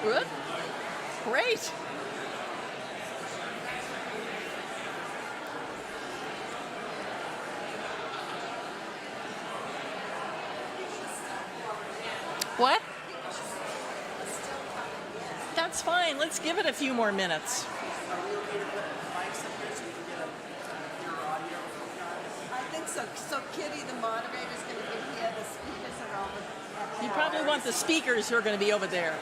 Good. Great. What? That's fine. Let's give it a few more minutes. I think so. So Kitty, the moderator, is going to be here. The speakers are over. You probably want the speakers who are going to be over there.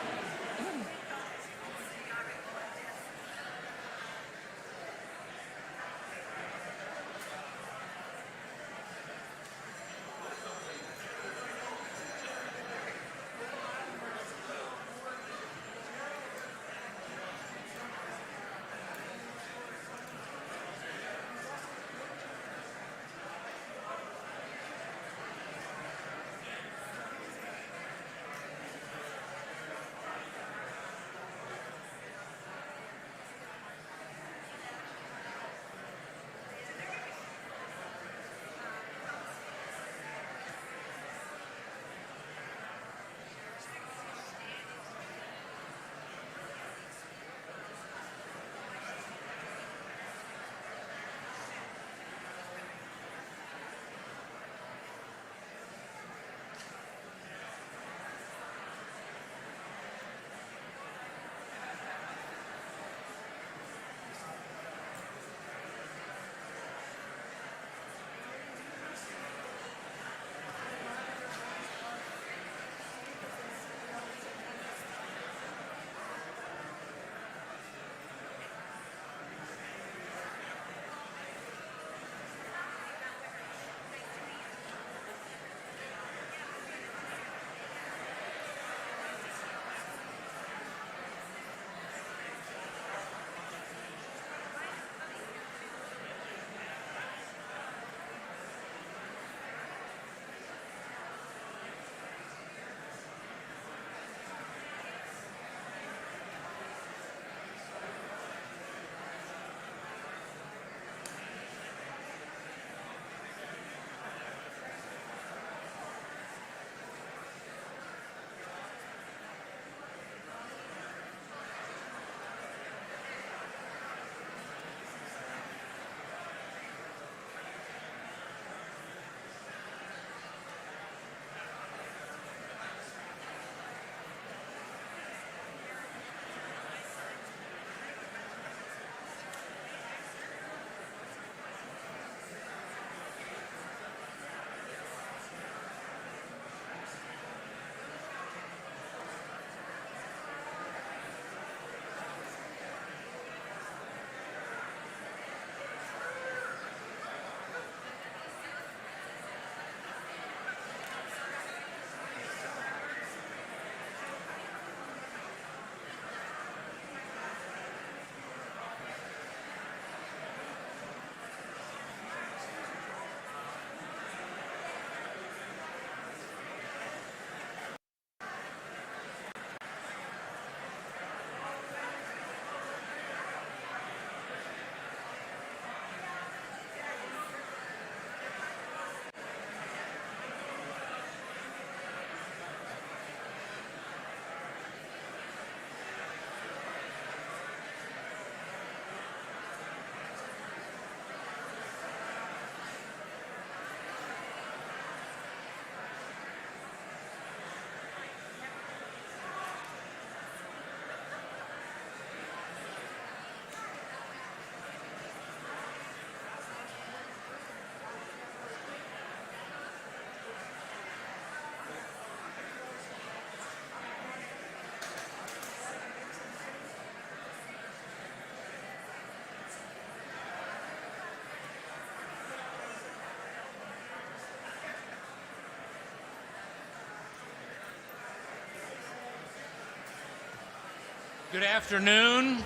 Good afternoon.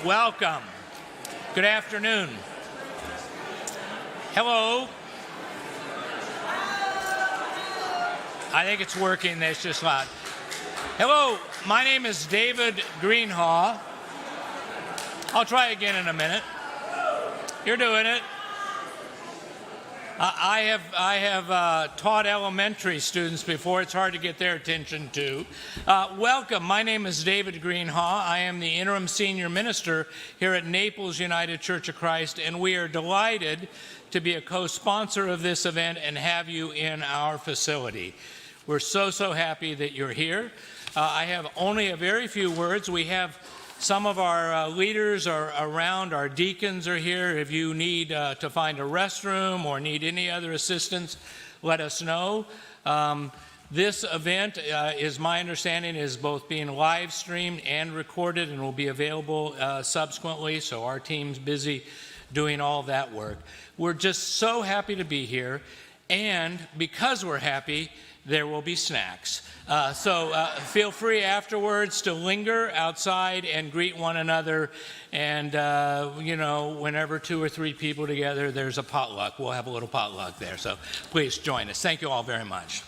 Welcome. Good afternoon. Hello. I think it's working. That's just loud. Hello. My name is David Greenhaw. I'll try again in a minute. You're doing it. I have taught elementary students before. It's hard to get their attention too. Welcome. My name is David Greenhaw. I am the interim senior minister here at Naples United Church of Christ, and we are delighted to be a co-sponsor of this event and have you in our facility. We're so happy that you're here. I have only a very few words. We have some of our leaders are around. Our deacons are here. If you need to find a restroom or need any other assistance, let us know. This event, is my understanding, is both being live streamed and recorded and will be available subsequently, so our team's busy doing all that work. We're just so happy to be here, and because we're happy, there will be snacks. So feel free afterwards to linger outside and greet one another. And, you know, whenever 2 or 3 people together, there's a potluck. We'll have a little potluck there. So please join us. Thank you all very much.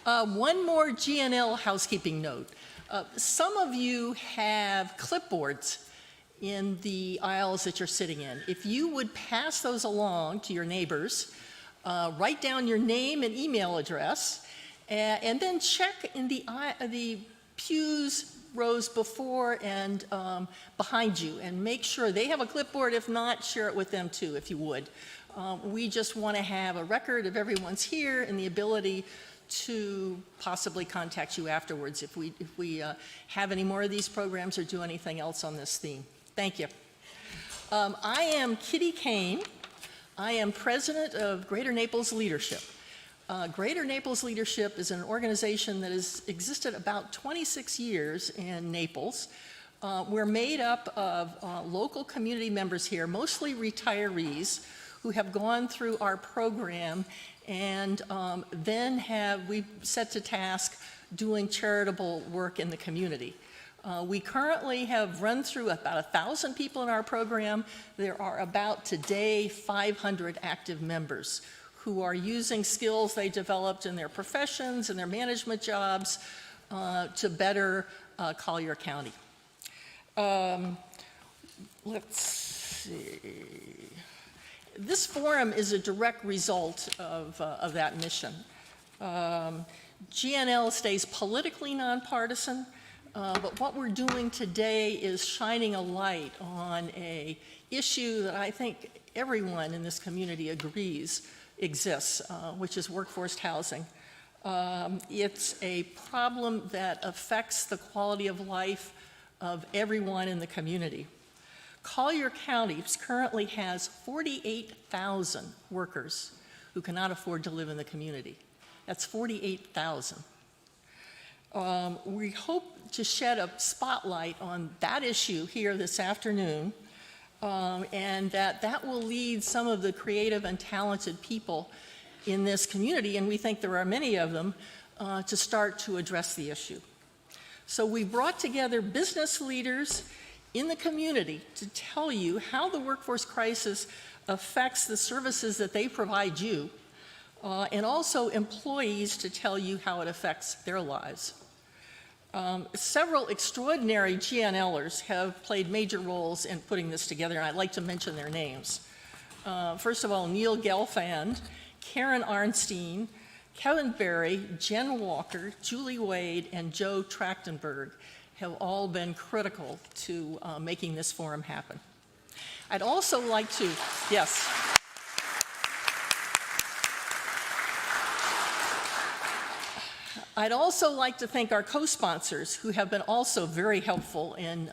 One more GNL housekeeping note. Some of you have clipboards in the aisles that you're sitting in. If you would pass those along to your neighbors, write down your name and email address, and then check in the pews rows before and behind you, and make sure they have a clipboard. If not, share it with them too, if you would. We just want to have a record of everyone's here and the ability to possibly contact you afterwards if we have any more of these programs or do anything else on this theme. Thank you. I am Kitty Kane. I am president of Greater Naples Leadership. Greater Naples Leadership is an organization that has existed about 26 years in Naples. We're made up of local community members here, mostly retirees, who have gone through our program and then we set to task doing charitable work in the community. We currently have run through about 1,000 people in our program. There are about today 500 active members who are using skills they developed in their professions and their management jobs to better Collier County. Let's see. This forum is a direct result of that mission. GNL stays politically nonpartisan. But what we're doing today is shining a light on an issue that I think everyone in this community agrees exists, which is workforce housing. It's a problem that affects the quality of life of everyone in the community. Collier County currently has 48,000 workers who cannot afford to live in the community. That's 48,000. We hope to shed a spotlight on that issue here this afternoon, and that will lead some of the creative and talented people in this community, and we think there are many of them, to start to address the issue. So we brought together business leaders in the community to tell you how the workforce crisis affects the services that they provide you, and also employees to tell you how it affects their lives. Several extraordinary GNLers have played major roles in putting this together, and I'd like to mention their names. First of all, Neil Gelfand, Karen Arnstein, Kevin Berry, Jen Walker, Julie Wade, and Joe Trachtenberg have all been critical to making this forum happen. I'd also like to, yes. I'd also like to thank our co-sponsors who have been also very helpful in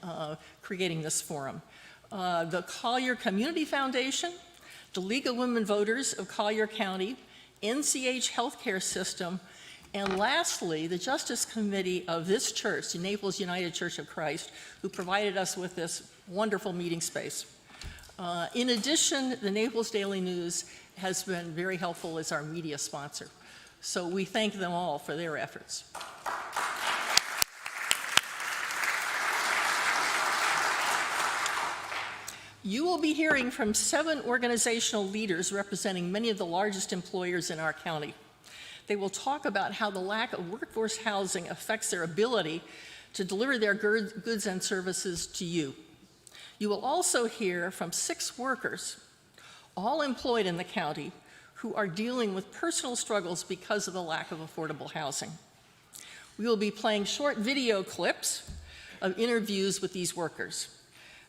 creating this forum. The Collier Community Foundation, the League of Women Voters of Collier County, NCH Healthcare System, and lastly, the Justice Committee of this church, the Naples United Church of Christ, who provided us with this wonderful meeting space. In addition, the Naples Daily News has been very helpful as our media sponsor. So we thank them all for their efforts. You will be hearing from 7 organizational leaders representing many of the largest employers in our county. They will talk about how the lack of workforce housing affects their ability to deliver their goods and services to you. You will also hear from 6 workers, all employed in the county, who are dealing with personal struggles because of the lack of affordable housing. We will be playing short video clips of interviews with these workers.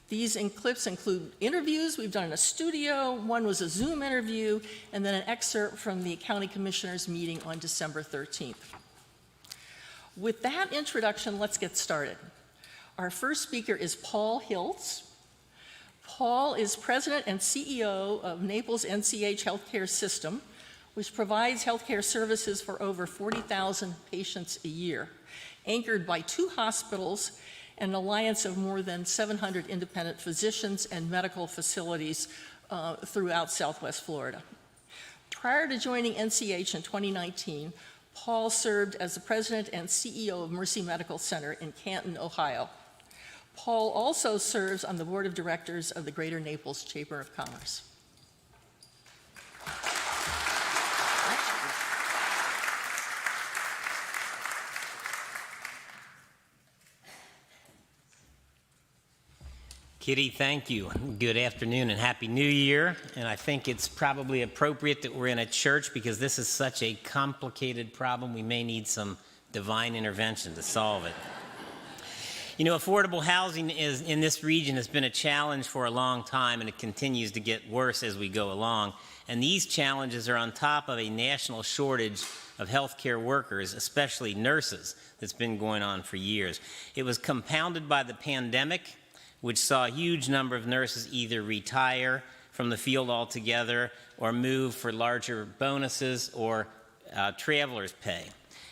These clips include interviews we've done in a studio, one was a Zoom interview, and then an excerpt from the County Commissioners meeting on December 13th. With that introduction, let's get started. Our first speaker is Paul Hiltz. Paul is President and CEO of Naples NCH Healthcare System, which provides healthcare services for over 40,000 patients a year, anchored by 2 hospitals and an alliance of more than 700 independent physicians and medical facilities throughout Southwest Florida. Prior to joining NCH in 2019, Paul served as the president and CEO of Mercy Medical Center in Canton, Ohio. Paul also serves on the board of directors of the Greater Naples Chamber of Commerce. Kitty, thank you. Good afternoon and Happy New Year. And I think it's probably appropriate that we're in a church because this is such a complicated problem. We may need some divine intervention to solve it. You know, affordable housing in this region has been a challenge for a long time, and it continues to get worse as we go along. And these challenges are on top of a national shortage of healthcare workers, especially nurses, that's been going on for years. It was compounded by the pandemic, which saw a huge number of nurses either retire from the field altogether or move for larger bonuses or traveler's pay.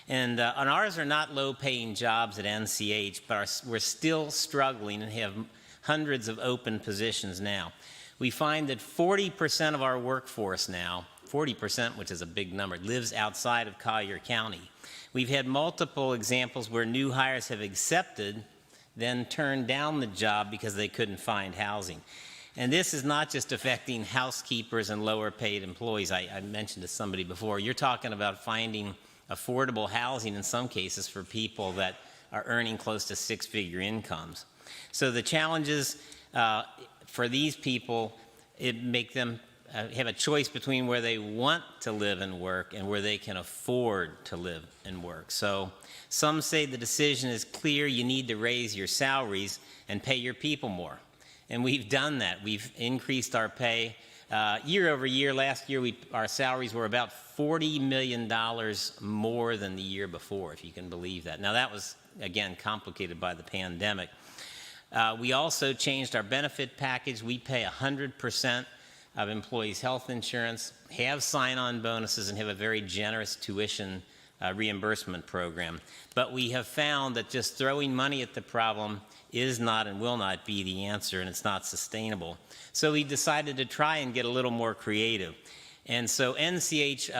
And ours are not low-paying jobs at NCH, but we're still struggling and have hundreds of open positions now. We find that 40% of our workforce now, 40%, which is a big number, lives outside of Collier County. We've had multiple examples where new hires have accepted, then turned down the job because they couldn't find housing. And this is not just affecting housekeepers and lower-paid employees. I mentioned to somebody before, you're talking about finding affordable housing in some cases for people that are earning close to 6-figure incomes. So the challenges for these people, it make them have a choice between where they want to live and work and where they can afford to live and work. So some say the decision is clear, you need to raise your salaries and pay your people more. And we've done that. We've increased our pay. Year over year, last year our salaries were about $40 million more than the year before, if you can believe that. Now that was, again, complicated by the pandemic. We also changed our benefit package. We pay 100% of employees' health insurance, have sign-on bonuses, and have a very generous tuition reimbursement program. But we have found that just throwing money at the problem is not and will not be the answer, and it's not sustainable. So we decided to try and get a little more creative. And so NCH,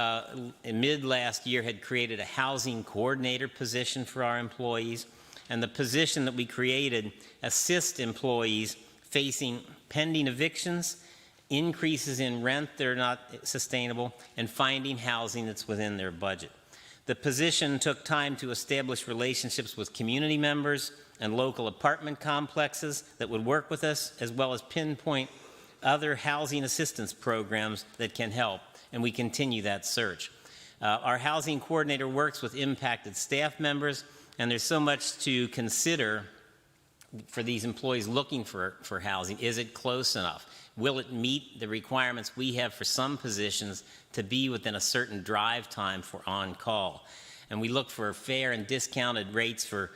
mid last year, had created a housing coordinator position for our employees. And the position that we created assists employees facing pending evictions, increases in rent that are not sustainable, and finding housing that's within their budget. The position took time to establish relationships with community members and local apartment complexes that would work with us, as well as pinpoint other housing assistance programs that can help, and we continue that search. Our housing coordinator works with impacted staff members, and there's so much to consider for these employees looking for housing. Is it close enough? Will it meet the requirements we have for some positions to be within a certain drive time for on-call? And we look for fair and discounted rates for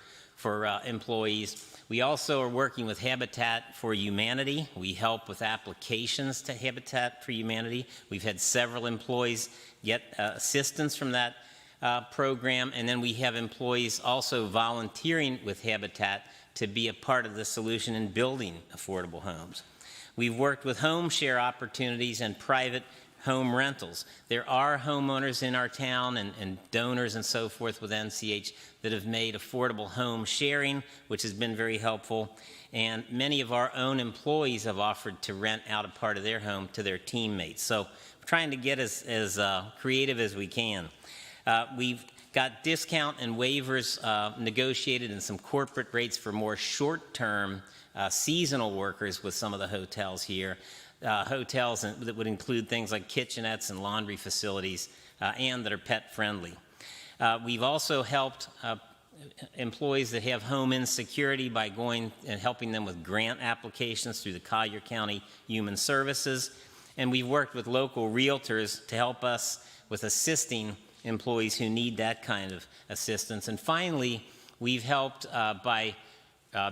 employees. We also are working with Habitat for Humanity. We help with applications to Habitat for Humanity. We've had several employees get assistance from that program, and then we have employees also volunteering with Habitat to be a part of the solution in building affordable homes. We've worked with home share opportunities and private home rentals. There are homeowners in our town and donors and so forth with NCH that have made affordable home sharing, which has been very helpful. And many of our own employees have offered to rent out a part of their home to their teammates. So we're trying to get as creative as we can. We've got discount and waivers negotiated and some corporate rates for more short-term seasonal workers with some of the hotels here. Hotels that would include things like kitchenettes and laundry facilities and that are pet-friendly. We've also helped employees that have home insecurity by going and helping them with grant applications through the Collier County Human Services. And we've worked with local realtors to help us with assisting employees who need that kind of assistance. And finally, we've helped by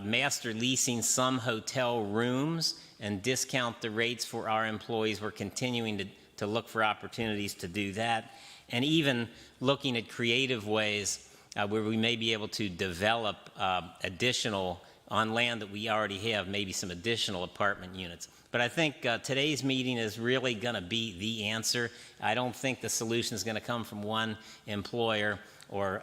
master leasing some hotel rooms and discount the rates for our employees. We're continuing to look for opportunities to do that, and even looking at creative ways where we may be able to develop additional, on land that we already have, maybe some additional apartment units. But I think today's meeting is really going to be the answer. I don't think the solution is going to come from one employer or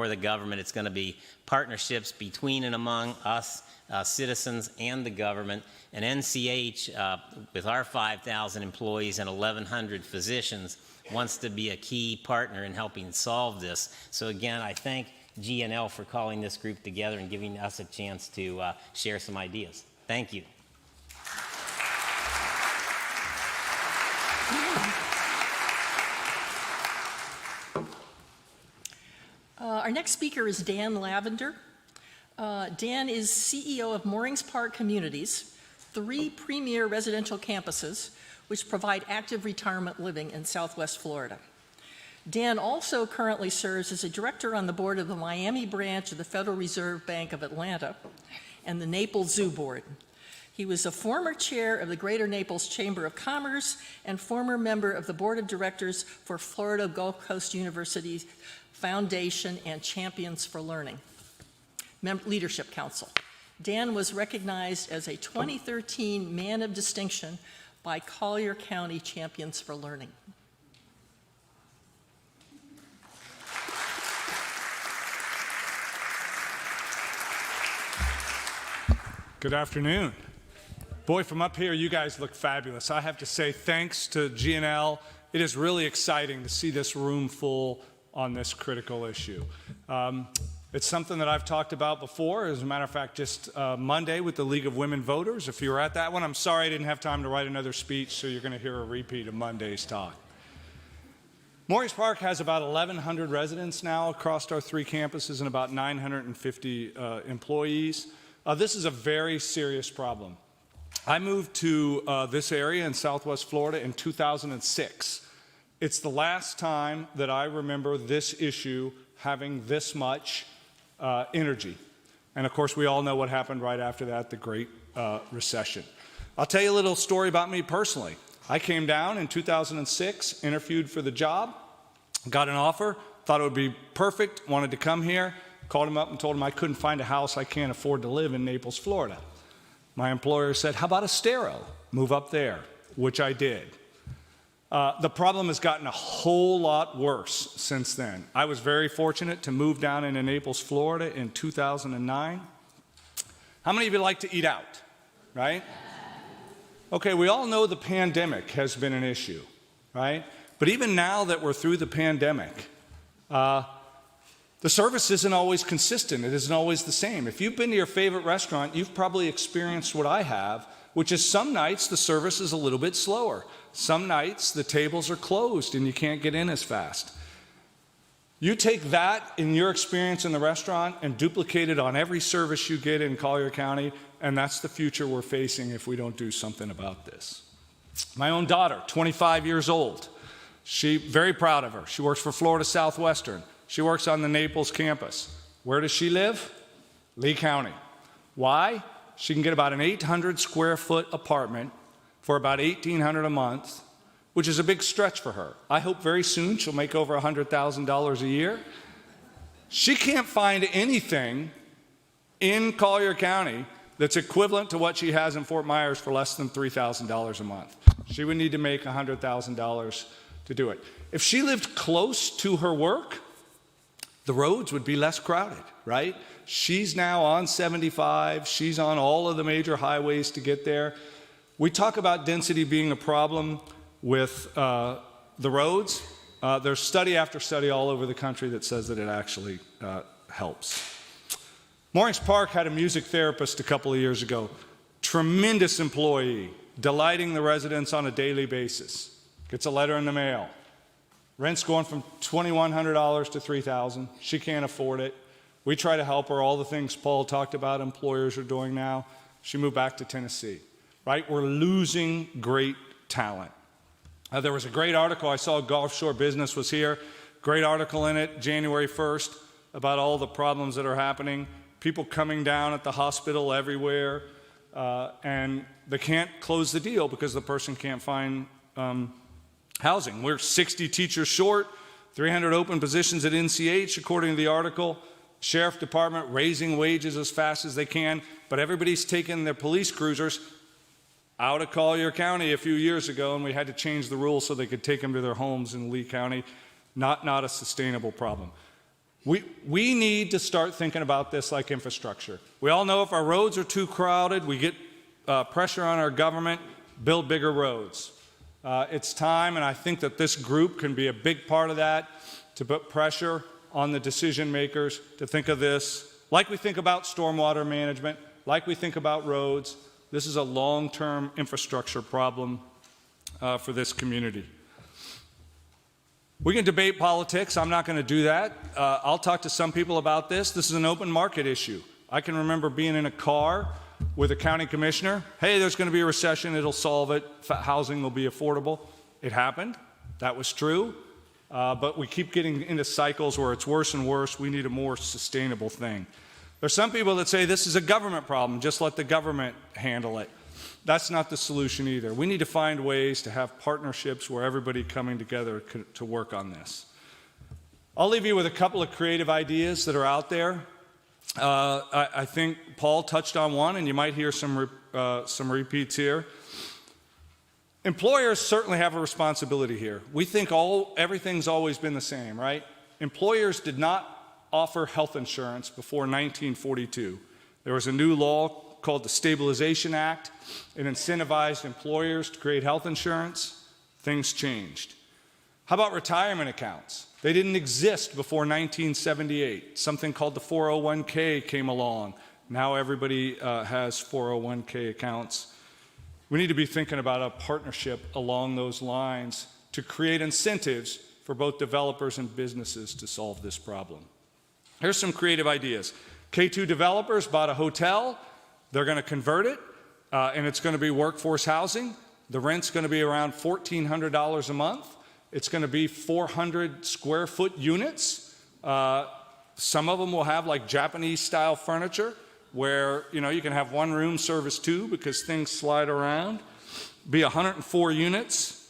the government. It's going to be partnerships between and among us, citizens, and the government. And NCH, with our 5,000 employees and 1,100 physicians, wants to be a key partner in helping solve this. So again, I thank GNL for calling this group together and giving us a chance to share some ideas. Thank you. Our next speaker is Dan Lavender. Dan is CEO of Moorings Park Communities, 3 premier residential campuses which provide active retirement living in Southwest Florida. Dan also currently serves as a director on the board of the Miami branch of the Federal Reserve Bank of Atlanta and the Naples Zoo Board. He was a former chair of the Greater Naples Chamber of Commerce and former member of the board of directors for Florida Gulf Coast University Foundation and Champions for Learning Leadership Council. Dan was recognized as a 2013 Man of Distinction by Collier County Champions for Learning. Good afternoon. Boy, from up here, you guys look fabulous. I have to say thanks to GNL. It is really exciting to see this room full on this critical issue. It's something that I've talked about before. As a matter of fact, just Monday with the League of Women Voters. If you were at that one, I'm sorry I didn't have time to write another speech, so you're going to hear a repeat of Monday's talk. Moorings Park has about 1,100 residents now across our 3 campuses and about 950 employees. This is a very serious problem. I moved to this area in Southwest Florida in 2006. It's the last time that I remember this issue having this much energy. And of course, we all know what happened right after that, the Great Recession. I'll tell you a little story about me personally. I came down in 2006, interviewed for the job, got an offer, thought it would be perfect, wanted to come here, called him up and told him I couldn't find a house, I can't afford to live in Naples, Florida. My employer said, how about Estero? Move up there, which I did. The problem has gotten a whole lot worse since then. I was very fortunate to move down into Naples, Florida in 2009. How many of you like to eat out, right? Okay, we all know the pandemic has been an issue, right? But even now that we're through the pandemic, the service isn't always consistent. It isn't always the same. If you've been to your favorite restaurant, you've probably experienced what I have, which is some nights the service is a little bit slower. Some nights the tables are closed and you can't get in as fast. You take that in your experience in the restaurant and duplicate it on every service you get in Collier County, and that's the future we're facing if we don't do something about this. My own daughter, 25 years old, very proud of her. She works for Florida Southwestern. She works on the Naples campus. Where does she live? Lee County. Why? She can get about an 800 square foot apartment for about $1,800 a month, which is a big stretch for her. I hope very soon she'll make over $100,000 a year. She can't find anything in Collier County that's equivalent to what she has in Fort Myers for less than $3,000 a month. She would need to make $100,000 to do it. If she lived close to her work, the roads would be less crowded, right? She's now on 75. She's on all of the major highways to get there. We talk about density being a problem with the roads. There's study after study all over the country that says that it actually helps. Mornings Park had a music therapist a couple of years ago. Tremendous employee, delighting the residents on a daily basis. Gets a letter in the mail. Rent's going from $2,100 to $3,000. She can't afford it. We try to help her. All the things Paul talked about employers are doing now. She moved back to Tennessee, right? We're losing great talent. There was a great article. I saw Gulf Shore Business was here. Great article in it, January 1st, about all the problems that are happening. People coming down at the hospital everywhere, and they can't close the deal because the person can't find housing. We're 60 teachers short, 300 open positions at NCH, according to the article. Sheriff Department raising wages as fast as they can, but everybody's taking their police cruisers out of Collier County a few years ago, and we had to change the rules so they could take them to their homes in Lee County. Not a sustainable problem. We need to start thinking about this like infrastructure. We all know if our roads are too crowded, we get pressure on our government, build bigger roads. It's time, and I think that this group can be a big part of that, to put pressure on the decision makers to think of this like we think about stormwater management, like we think about roads. This is a long-term infrastructure problem for this community. We can debate politics. I'm not going to do that. I'll talk to some people about this. This is an open market issue. I can remember being in a car with a county commissioner. Hey, there's going to be a recession. It'll solve it. Housing will be affordable. It happened. That was true. But we keep getting into cycles where it's worse and worse. We need a more sustainable thing. There's some people that say this is a government problem. Just let the government handle it. That's not the solution either. We need to find ways to have partnerships where everybody coming together to work on this. I'll leave you with a couple of creative ideas that are out there. I think Paul touched on one, and you might hear some repeats here. Employers certainly have a responsibility here. We think everything's always been the same, right? Employers did not offer health insurance before 1942. There was a new law called the Stabilization Act. It incentivized employers to create health insurance. Things changed. How about retirement accounts? They didn't exist before 1978. Something called the 401k came along. Now everybody has 401k accounts. We need to be thinking about a partnership along those lines to create incentives for both developers and businesses to solve this problem. Here's some creative ideas. K2 developers bought a hotel. They're going to convert it, and it's going to be workforce housing. The rent's going to be around $1,400 a month. It's going to be 400 square foot units. Some of them will have like Japanese style furniture where, you can have one room service two because things slide around. Be 104 units.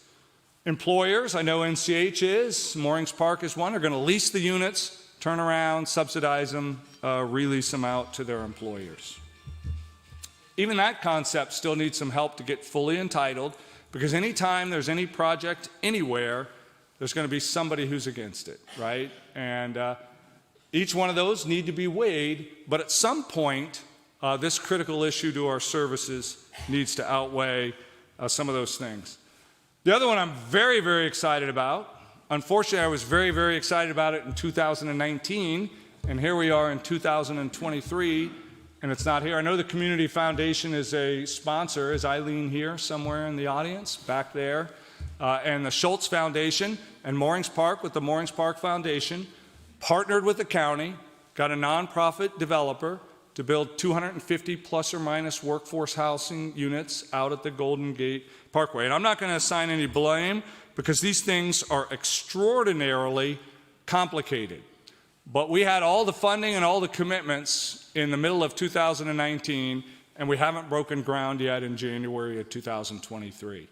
Employers, I know NCH is, Mornings Park is one, are going to lease the units, turn around, subsidize them, release them out to their employers. Even that concept still needs some help to get fully entitled, because anytime there's any project anywhere, there's going to be somebody who's against it, right? And each one of those need to be weighed, but at some point, this critical issue to our services needs to outweigh some of those things. The other one I'm very, very excited about, unfortunately, I was very, very excited about it in 2019, and here we are in 2023, and it's not here. I know the Community Foundation is a sponsor. Is Eileen here somewhere in the audience, back there? And the Schultz Foundation and Mornings Park with the Mornings Park Foundation partnered with the county, got a nonprofit developer to build 250 plus or minus workforce housing units out at the Golden Gate Parkway. And I'm not going to assign any blame because these things are extraordinarily complicated. But we had all the funding and all the commitments in the middle of 2019, and we haven't broken ground yet in January of 2023.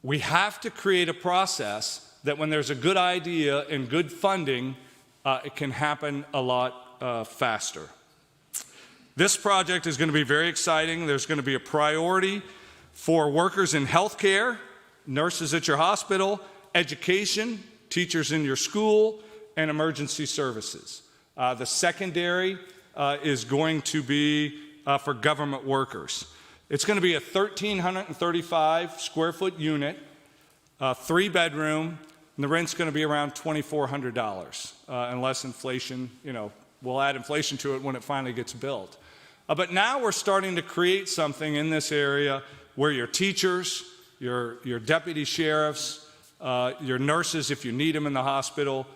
We have to create a process that when there's a good idea and good funding, it can happen a lot faster. This project is going to be very exciting. There's going to be a priority for workers in healthcare, nurses at your hospital, education, teachers in your school, and emergency services. The secondary is going to be for government workers. It's going to be a 1,335 square foot unit, 3-bedroom, and the rent's going to be around $2,400, unless inflation, we'll add inflation to it when it finally gets built. But now we're starting to create something in this area where your teachers, your deputy sheriffs, your nurses, if you need them in the hospital,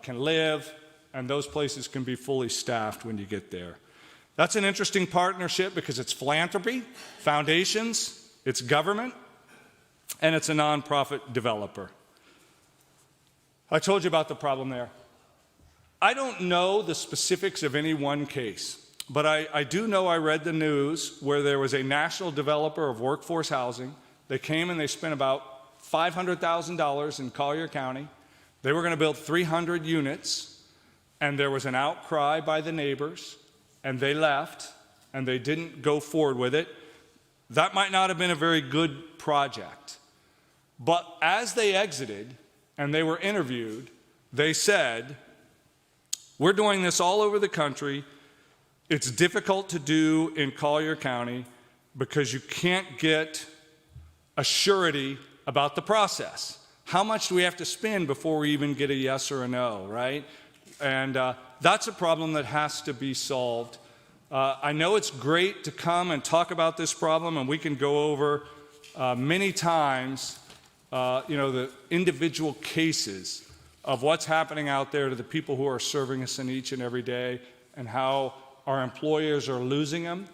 can live, and those places can be fully staffed when you get there. That's an interesting partnership because it's philanthropy, foundations, it's government, and it's a nonprofit developer. I told you about the problem there. I don't know the specifics of any one case, but I do know I read the news where there was a national developer of workforce housing. They came and they spent about $500,000 in Collier County. They were going to build 300 units, and there was an outcry by the neighbors, and they left, and they didn't go forward with it. That might not have been a very good project. But as they exited and they were interviewed, they said, we're doing this all over the country. It's difficult to do in Collier County because you can't get a surety about the process. How much do we have to spend before we even get a yes or a no, right? And that's a problem that has to be solved. I know it's great to come and talk about this problem, and we can go over many times, the individual cases of what's happening out there to the people who are serving us in each and every day and how our employers are losing them.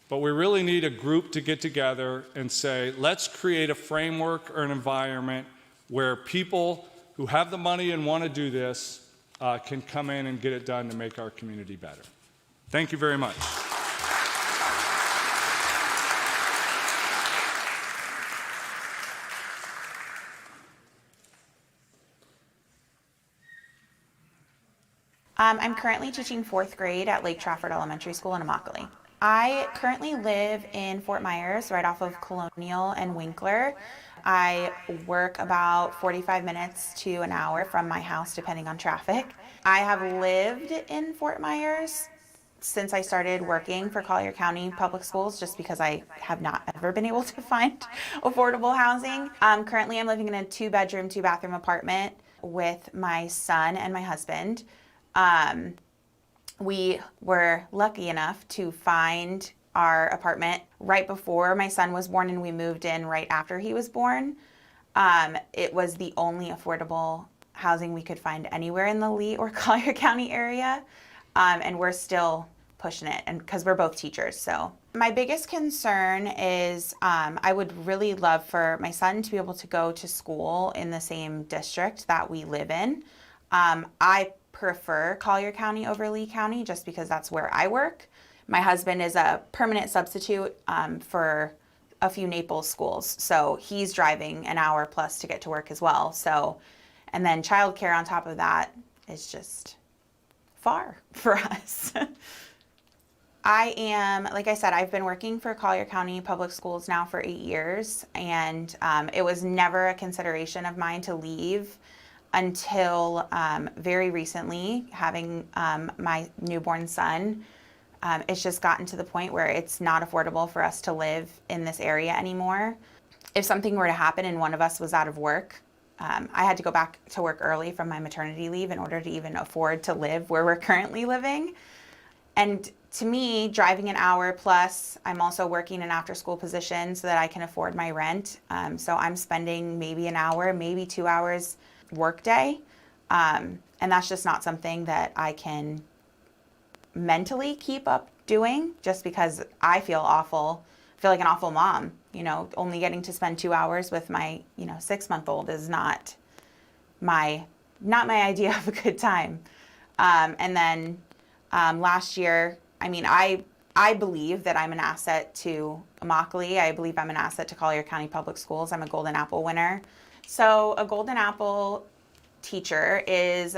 But we really need a group to get together and say, let's create a framework or an environment where people who have the money and want to do this can come in and get it done to make our community better. Thank you very much. I'm currently teaching 4th grade at Lake Trafford Elementary School in Immokalee. I currently live in Fort Myers, right off of Colonial and Winkler. I work about 45 minutes to an hour from my house, depending on traffic. I have lived in Fort Myers since I started working for Collier County Public Schools, just because I have not ever been able to find affordable housing. Currently, I'm living in a 2-bedroom, 2-bathroom apartment with my son and my husband. We were lucky enough to find our apartment right before my son was born, and we moved in right after he was born. It was the only affordable housing we could find anywhere in the Lee or Collier County area, and we're still pushing it, and because we're both teachers. So my biggest concern is I would really love for my son to be able to go to school in the same district that we live in. I prefer Collier County over Lee County just because that's where I work. My husband is a permanent substitute for a few Naples schools, so he's driving an hour plus to get to work as well. So, and then childcare on top of that is just far for us. I am, like I said, I've been working for Collier County Public Schools now for 8 years, and it was never a consideration of mine to leave until very recently, having my newborn son. It's just gotten to the point where it's not affordable for us to live in this area anymore. If something were to happen and one of us was out of work, I had to go back to work early from my maternity leave in order to even afford to live where we're currently living. And to me, driving an hour plus, I'm also working an after-school position so that I can afford my rent. So I'm spending maybe an hour, maybe 2 hours workday, and that's just not something that I can mentally keep up doing, just because I feel awful. I feel like an awful mom. Only getting to spend 2 hours with my 6-month-old is not my idea of a good time. And then last year, I believe that I'm an asset to Immokalee. I believe I'm an asset to Collier County Public Schools. I'm a Golden Apple winner. So a Golden Apple teacher is,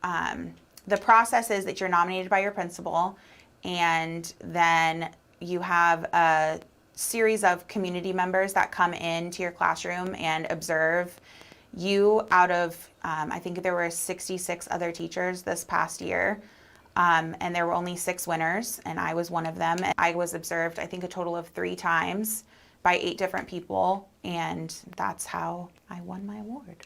the process is that you're nominated by your principal, and then you have a series of community members that come into your classroom and observe you out of, I think there were 66 other teachers this past year. And there were only 6 winners, and I was one of them. I was observed, I think, a total of 3 times by 8 different people, and that's how I won my award.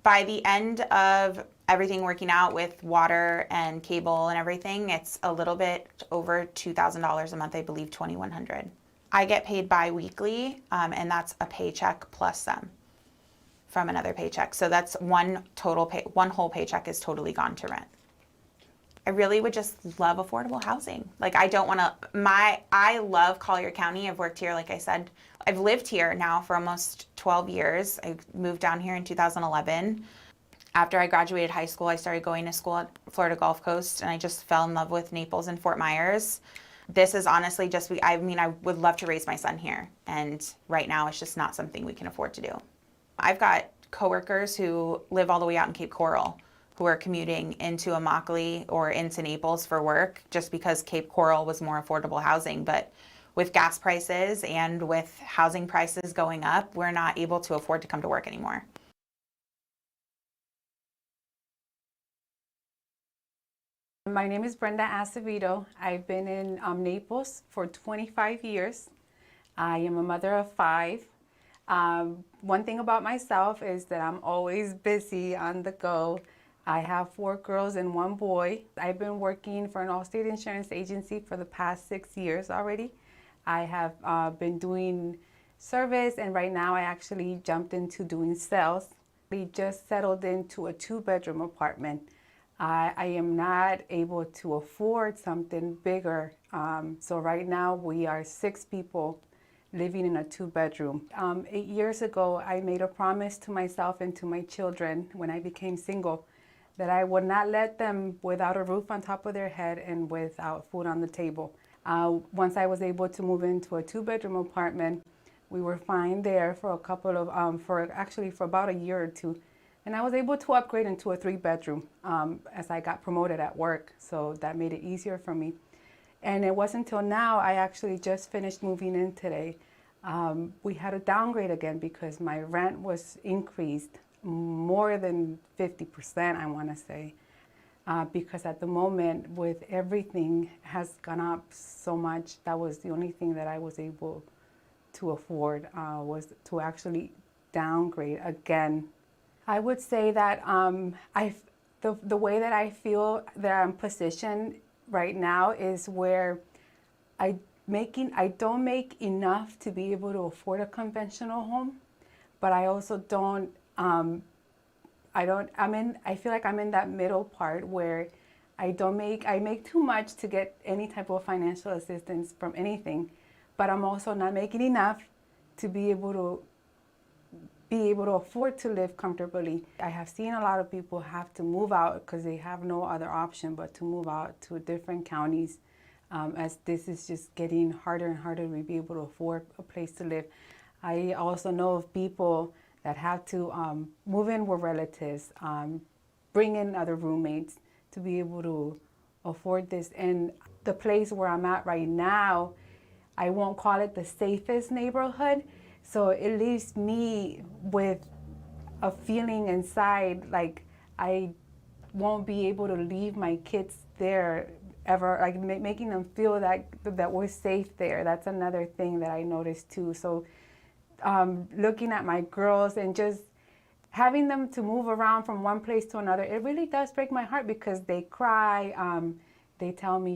By the end of everything working out with water and cable and everything, it's a little bit over $2,000 a month, I believe $2,100. I get paid bi-weekly, and that's a paycheck plus some from another paycheck. So that's one whole paycheck is totally gone to rent. I really would just love affordable housing. Like, I don't want to, I love Collier County. I've worked here, like I said. I've lived here now for almost 12 years. I moved down here in 2011. After I graduated high school, I started going to school at Florida Gulf Coast, and I just fell in love with Naples and Fort Myers. This is honestly just, I mean, I would love to raise my son here, and right now it's just not something we can afford to do. I've got coworkers who live all the way out in Cape Coral who are commuting into Immokalee or into Naples for work just because Cape Coral was more affordable housing. But with gas prices and with housing prices going up, we're not able to afford to come to work anymore. My name is Brenda Acevedo. I've been in Naples for 25 years. I am a mother of 5. One thing about myself is that I'm always busy, on the go. I have 4 girls and 1 boy. I've been working for an Allstate insurance agency for the past 6 years already. I have been doing service, and right now I actually jumped into doing sales. We just settled into a 2-bedroom apartment. I am not able to afford something bigger. So right now we are 6 people living in a 2-bedroom. 8 years ago, I made a promise to myself and to my children when I became single that I would not let them without a roof on top of their head and without food on the table. Once I was able to move into a 2-bedroom apartment, we were fine there for a couple of, for about a year or 2. And I was able to upgrade into a 3-bedroom as I got promoted at work. So that made it easier for me. And it wasn't until now, I actually just finished moving in today. We had a downgrade again because my rent was increased more than 50%, I want to say. Because at the moment, with everything has gone up so much, that was the only thing that I was able to afford, was to actually downgrade again. I would say that the way that I feel that I'm positioned right now is where I don't make enough to be able to afford a conventional home, but I also don't. I feel like I'm in that middle part where I make too much to get any type of financial assistance from anything, but I'm also not making enough to be able to afford to live comfortably. I have seen a lot of people have to move out because they have no other option but to move out to different counties, as this is just getting harder and harder to be able to afford a place to live. I also know of people that have to move in with relatives, bring in other roommates to be able to afford this. And the place where I'm at right now, I won't call it the safest neighborhood, so it leaves me with a feeling inside like I won't be able to leave my kids there ever, like making them feel that we're safe there. That's another thing that I noticed too. So looking at my girls and just having them to move around from one place to another, it really does break my heart because they cry. They tell me,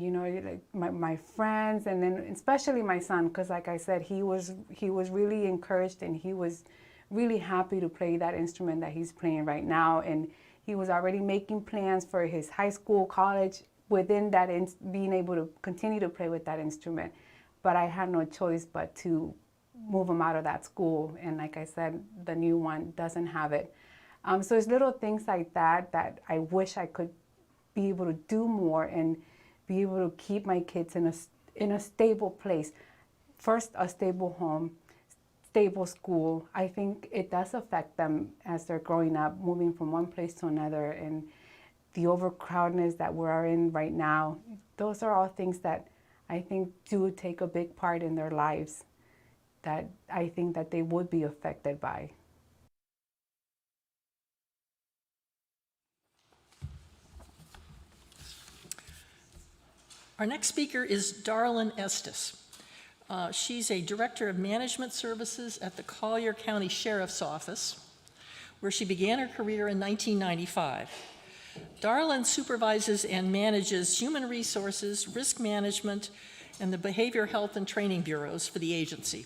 like my friends, and then especially my son, because like I said, he was really encouraged and he was really happy to play that instrument that he's playing right now. And he was already making plans for his high school, college, within that, being able to continue to play with that instrument. But I had no choice but to move him out of that school. And like I said, the new one doesn't have it. So it's little things like that I wish I could be able to do more and be able to keep my kids in a stable place. First, a stable home, stable school. I think it does affect them as they're growing up, moving from one place to another, and the overcrowdedness that we're in right now. Those are all things that I think do take a big part in their lives that I think that they would be affected by. Our next speaker is Darlene Estes. She's a Director of Management Services at the Collier County Sheriff's Office, where she began her career in 1995. Darlene supervises and manages human resources, risk management, and the behavior health and training bureaus for the agency.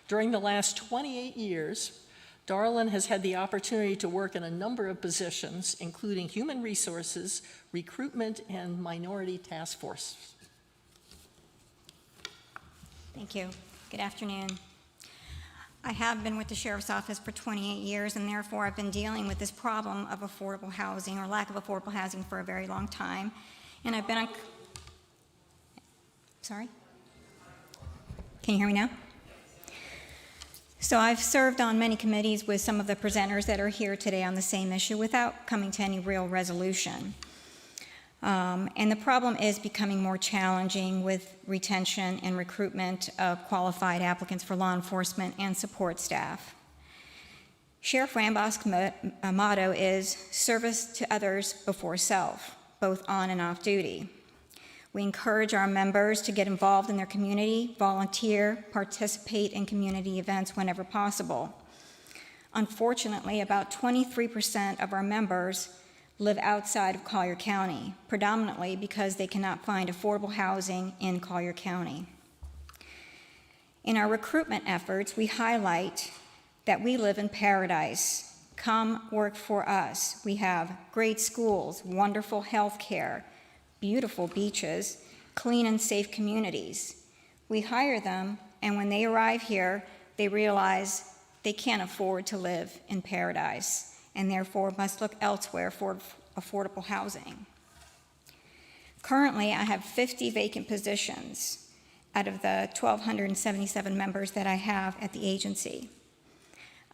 During the last 28 years, Darlene has had the opportunity to work in a number of positions, including human resources, recruitment, and minority task force. Thank you. Good afternoon. I have been with the Sheriff's Office for 28 years, and therefore I've been dealing with this problem of affordable housing or lack of affordable housing for a very long time. And I've been on... Sorry? Can you hear me now? So I've served on many committees with some of the presenters that are here today on the same issue without coming to any real resolution. And the problem is becoming more challenging with retention and recruitment of qualified applicants for law enforcement and support staff. Sheriff Rambaugh's motto is service to others before self, both on and off duty. We encourage our members to get involved in their community, volunteer, participate in community events whenever possible. Unfortunately, about 23% of our members live outside of Collier County, predominantly because they cannot find affordable housing in Collier County. In our recruitment efforts, we highlight that we live in paradise. Come work for us. We have great schools, wonderful health care, beautiful beaches, clean and safe communities. We hire them, and when they arrive here, they realize they can't afford to live in paradise, and therefore must look elsewhere for affordable housing. Currently, I have 50 vacant positions out of the 1,277 members that I have at the agency.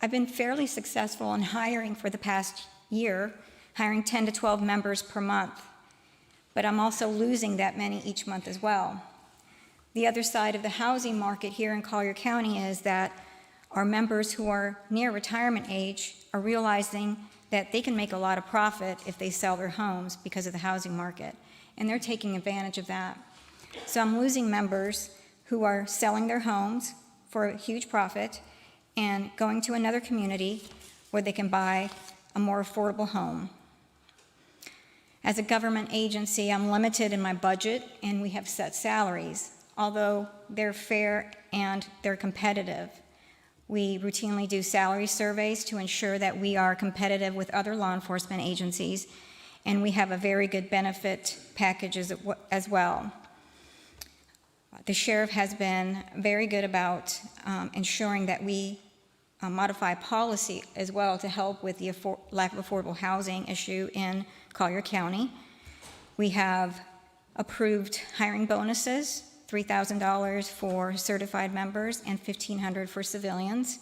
I've been fairly successful in hiring for the past year, hiring 10 to 12 members per month, but I'm also losing that many each month as well. The other side of the housing market here in Collier County is that our members who are near retirement age are realizing that they can make a lot of profit if they sell their homes because of the housing market, and they're taking advantage of that. So I'm losing members who are selling their homes for a huge profit and going to another community where they can buy a more affordable home. As a government agency, I'm limited in my budget, and we have set salaries, although they're fair and they're competitive. We routinely do salary surveys to ensure that we are competitive with other law enforcement agencies, and we have a very good benefit package as well. The sheriff has been very good about ensuring that we modify policy as well to help with the lack of affordable housing issue in Collier County. We have approved hiring bonuses, $3,000 for certified members and $1,500 for civilians.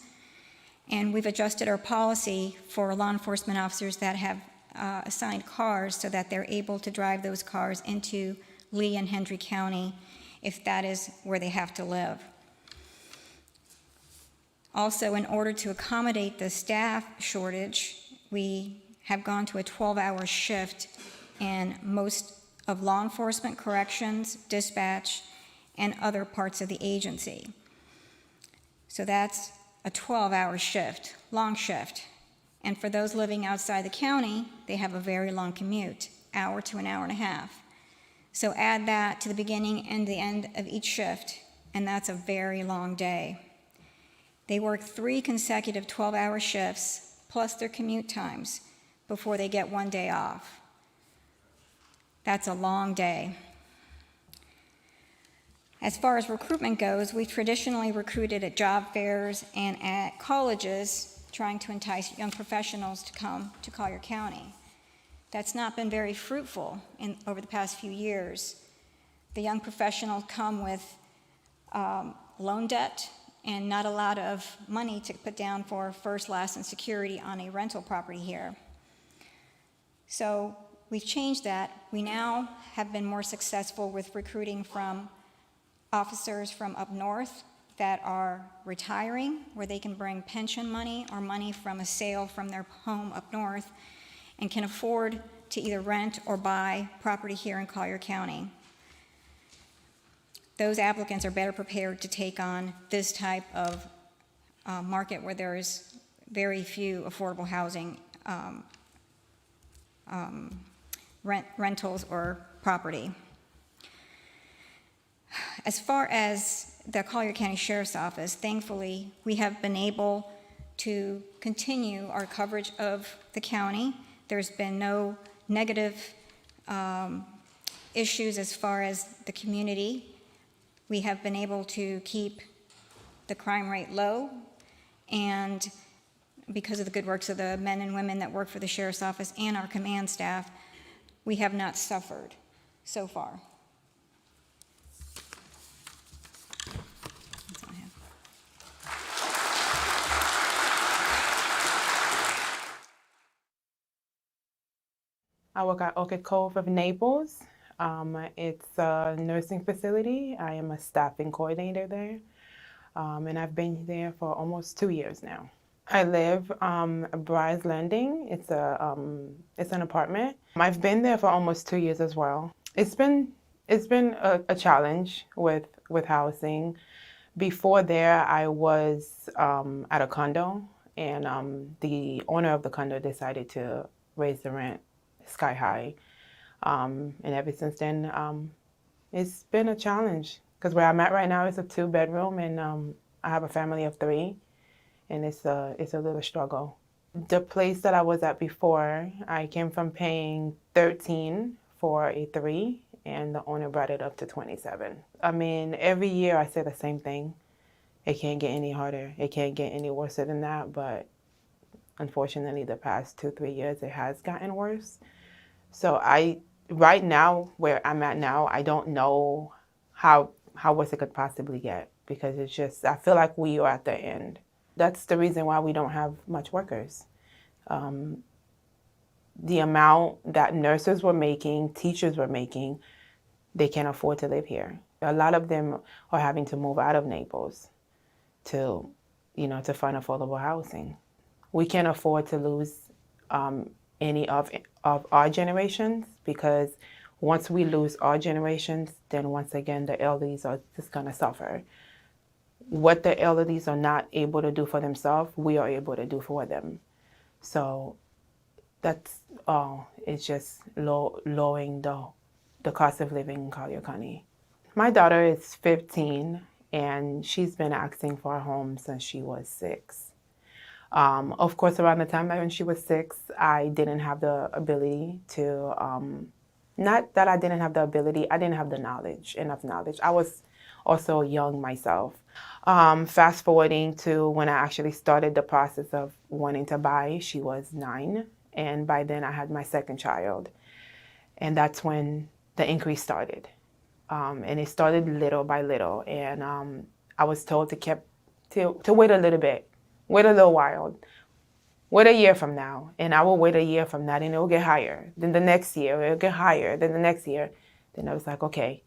And we've adjusted our policy for law enforcement officers that have assigned cars so that they're able to drive those cars into Lee and Hendry County if that is where they have to live. Also, in order to accommodate the staff shortage, we have gone to a 12-hour shift in most of law enforcement, corrections, dispatch, and other parts of the agency. So that's a 12-hour shift, long shift. And for those living outside the county, they have a very long commute, hour to an hour and a half. So add that to the beginning and the end of each shift, and that's a very long day. They work 3 consecutive 12-hour shifts, plus their commute times, before they get 1 day off. That's a long day. As far as recruitment goes, we traditionally recruited at job fairs and at colleges, trying to entice young professionals to come to Collier County. That's not been very fruitful over the past few years. The young professionals come with loan debt and not a lot of money to put down for first, last, and security on a rental property here. So we've changed that. We now have been more successful with recruiting from officers from up north that are retiring, where they can bring pension money or money from a sale from their home up north and can afford to either rent or buy property here in Collier County. Those applicants are better prepared to take on this type of market where there is very few affordable housing rentals or property. As far as the Collier County Sheriff's Office, thankfully, we have been able to continue our coverage of the county. There's been no negative issues as far as the community. We have been able to keep the crime rate low, and because of the good works of the men and women that work for the Sheriff's Office and our command staff, we have not suffered so far. That's all I have. I work at Orchid Cove of Naples. It's a nursing facility. I am a staffing coordinator there, and I've been there for almost 2 years now. I live Bryce Landing. It's an apartment. I've been there for almost 2 years as well. It's been a challenge with housing. Before there, I was at a condo, and the owner of the condo decided to raise the rent sky high. And ever since then, it's been a challenge because where I'm at right now is a 2-bedroom, and I have a family of 3, and it's a little struggle. The place that I was at before, I came from paying $13 for a 3, and the owner brought it up to $27. I mean, every year I say the same thing. It can't get any harder. It can't get any worse than that, but unfortunately, the past 2-3 years, it has gotten worse. So right now, where I'm at now, I don't know how worse it could possibly get, because it's just, I feel like we are at the end. That's the reason why we don't have much workers. The amount that nurses were making, teachers were making, they can't afford to live here. A lot of them are having to move out of Naples to find affordable housing. We can't afford to lose any of our generations, because once we lose our generations, then once again the elderlies are just going to suffer. What the elderlies are not able to do for themselves, we are able to do for them. So that's all. It's just lowering the cost of living in Collier County. My daughter is 15, and she's been asking for a home since she was 6. Of course, around the time when she was 6, I didn't have the ability to, not that I didn't have the ability, I didn't have the knowledge, enough knowledge. I was also young myself. Fast forwarding to when I actually started the process of wanting to buy, she was 9, and by then I had my second child. And that's when the increase started. And it started little by little, and I was told to wait a little bit. Wait a little while. Wait a year from now. And I will wait a year from that, and it will get higher. Then the next year, it will get higher. Then the next year. Then I was like, okay,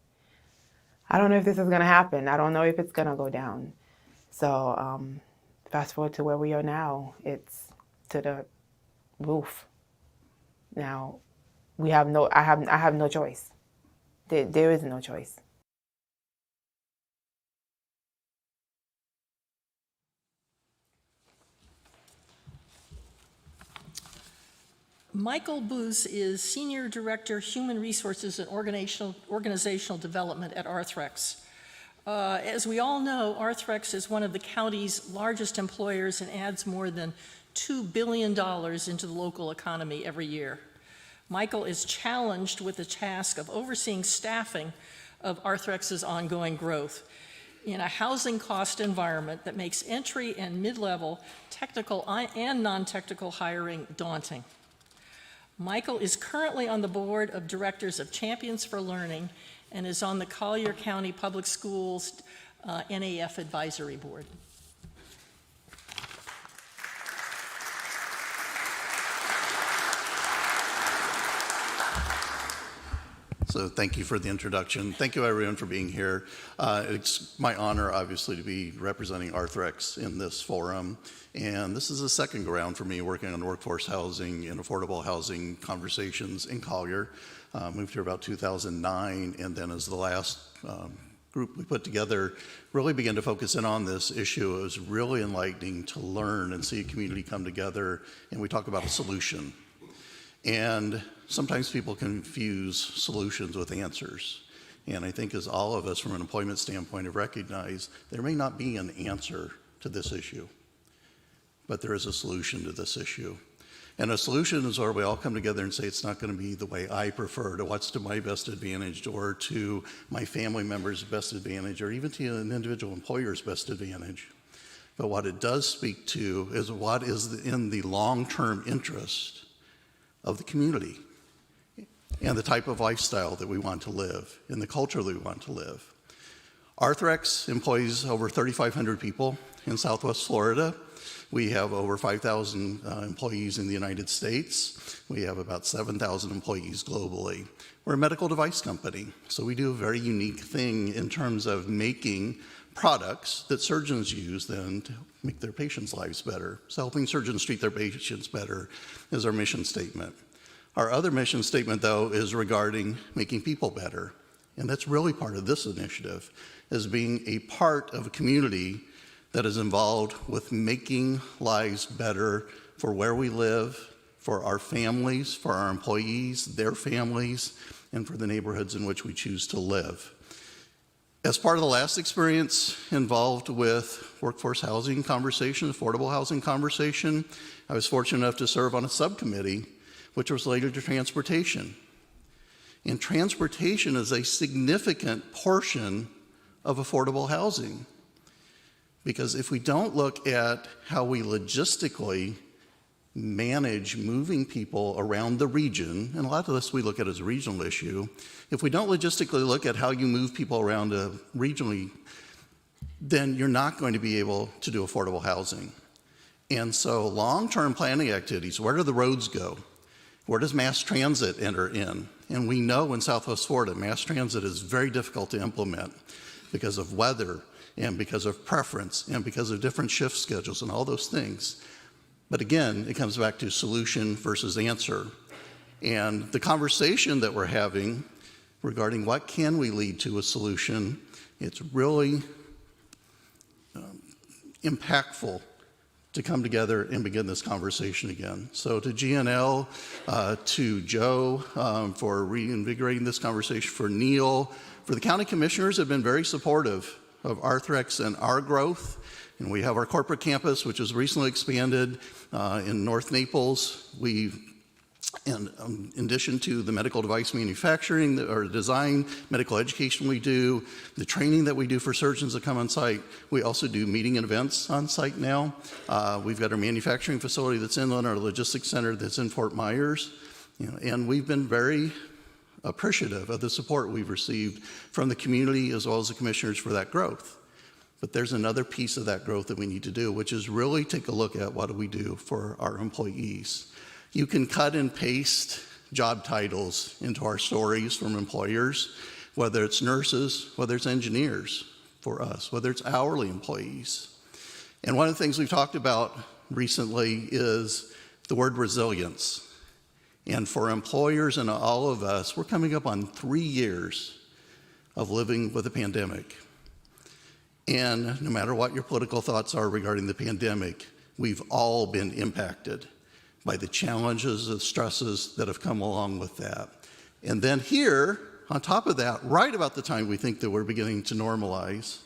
I don't know if this is going to happen. I don't know if it's going to go down. So fast forward to where we are now. It's to the roof. Now, I have no choice. There is no choice. Michael Booth is Senior Director, Human Resources and Organizational Development at Arthrex. As we all know, Arthrex is one of the county's largest employers and adds more than $2 billion into the local economy every year. Michael is challenged with the task of overseeing staffing of Arthrex's ongoing growth in a housing cost environment that makes entry and mid-level technical and non-technical hiring daunting. Michael is currently on the board of directors of Champions for Learning and is on the Collier County Public Schools NAF Advisory Board. So thank you for the introduction. Thank you everyone for being here. It's my honor, obviously, to be representing Arthrex in this forum. And this is the second go round for me working on workforce housing and affordable housing conversations in Collier. Moved here about 2009, and then as the last group we put together really began to focus in on this issue, it was really enlightening to learn and see a community come together, and we talk about a solution. And sometimes people confuse solutions with answers. And I think as all of us from an employment standpoint have recognized, there may not be an answer to this issue, but there is a solution to this issue. And a solution is where we all come together and say it's not going to be the way I prefer, to what's to my best advantage, or to my family member's best advantage, or even to an individual employer's best advantage. But what it does speak to is what is in the long-term interest of the community and the type of lifestyle that we want to live and the culture that we want to live. Arthrex employs over 3,500 people in Southwest Florida. We have over 5,000 employees in the United States. We have about 7,000 employees globally. We're a medical device company, so we do a very unique thing in terms of making products that surgeons use then to make their patients' lives better. So helping surgeons treat their patients better is our mission statement. Our other mission statement, though, is regarding making people better. And that's really part of this initiative, is being a part of a community that is involved with making lives better for where we live, for our families, for our employees, their families, and for the neighborhoods in which we choose to live. As part of the last experience involved with workforce housing conversation, affordable housing conversation, I was fortunate enough to serve on a subcommittee which was related to transportation. And transportation is a significant portion of affordable housing. Because if we don't look at how we logistically manage moving people around the region, and a lot of this we look at as a regional issue, if we don't logistically look at how you move people around regionally, then you're not going to be able to do affordable housing. And so long-term planning activities, where do the roads go? Where does mass transit enter in? And we know in Southwest Florida, mass transit is very difficult to implement because of weather and because of preference and because of different shift schedules and all those things. But again, it comes back to solution versus answer. And the conversation that we're having regarding what can we lead to a solution, it's really impactful to come together and begin this conversation again. So to GNL, to Joe for reinvigorating this conversation, for Neil, for the county commissioners have been very supportive of Arthrex and our growth. And we have our corporate campus, which was recently expanded in North Naples. In addition to the medical device manufacturing or design, medical education we do, the training that we do for surgeons that come on site, we also do meeting and events on site now. We've got our manufacturing facility that's inland, our logistics center that's in Fort Myers, and we've been very appreciative of the support we've received from the community as well as the commissioners for that growth. But there's another piece of that growth that we need to do, which is really take a look at what do we do for our employees. You can cut and paste job titles into our stories from employers, whether it's nurses, whether it's engineers for us, whether it's hourly employees. And one of the things we've talked about recently is the word resilience. And for employers and all of us, we're coming up on 3 years of living with a pandemic. And no matter what your political thoughts are regarding the pandemic, we've all been impacted by the challenges and stresses that have come along with that. And then here, on top of that, right about the time we think that we're beginning to normalize,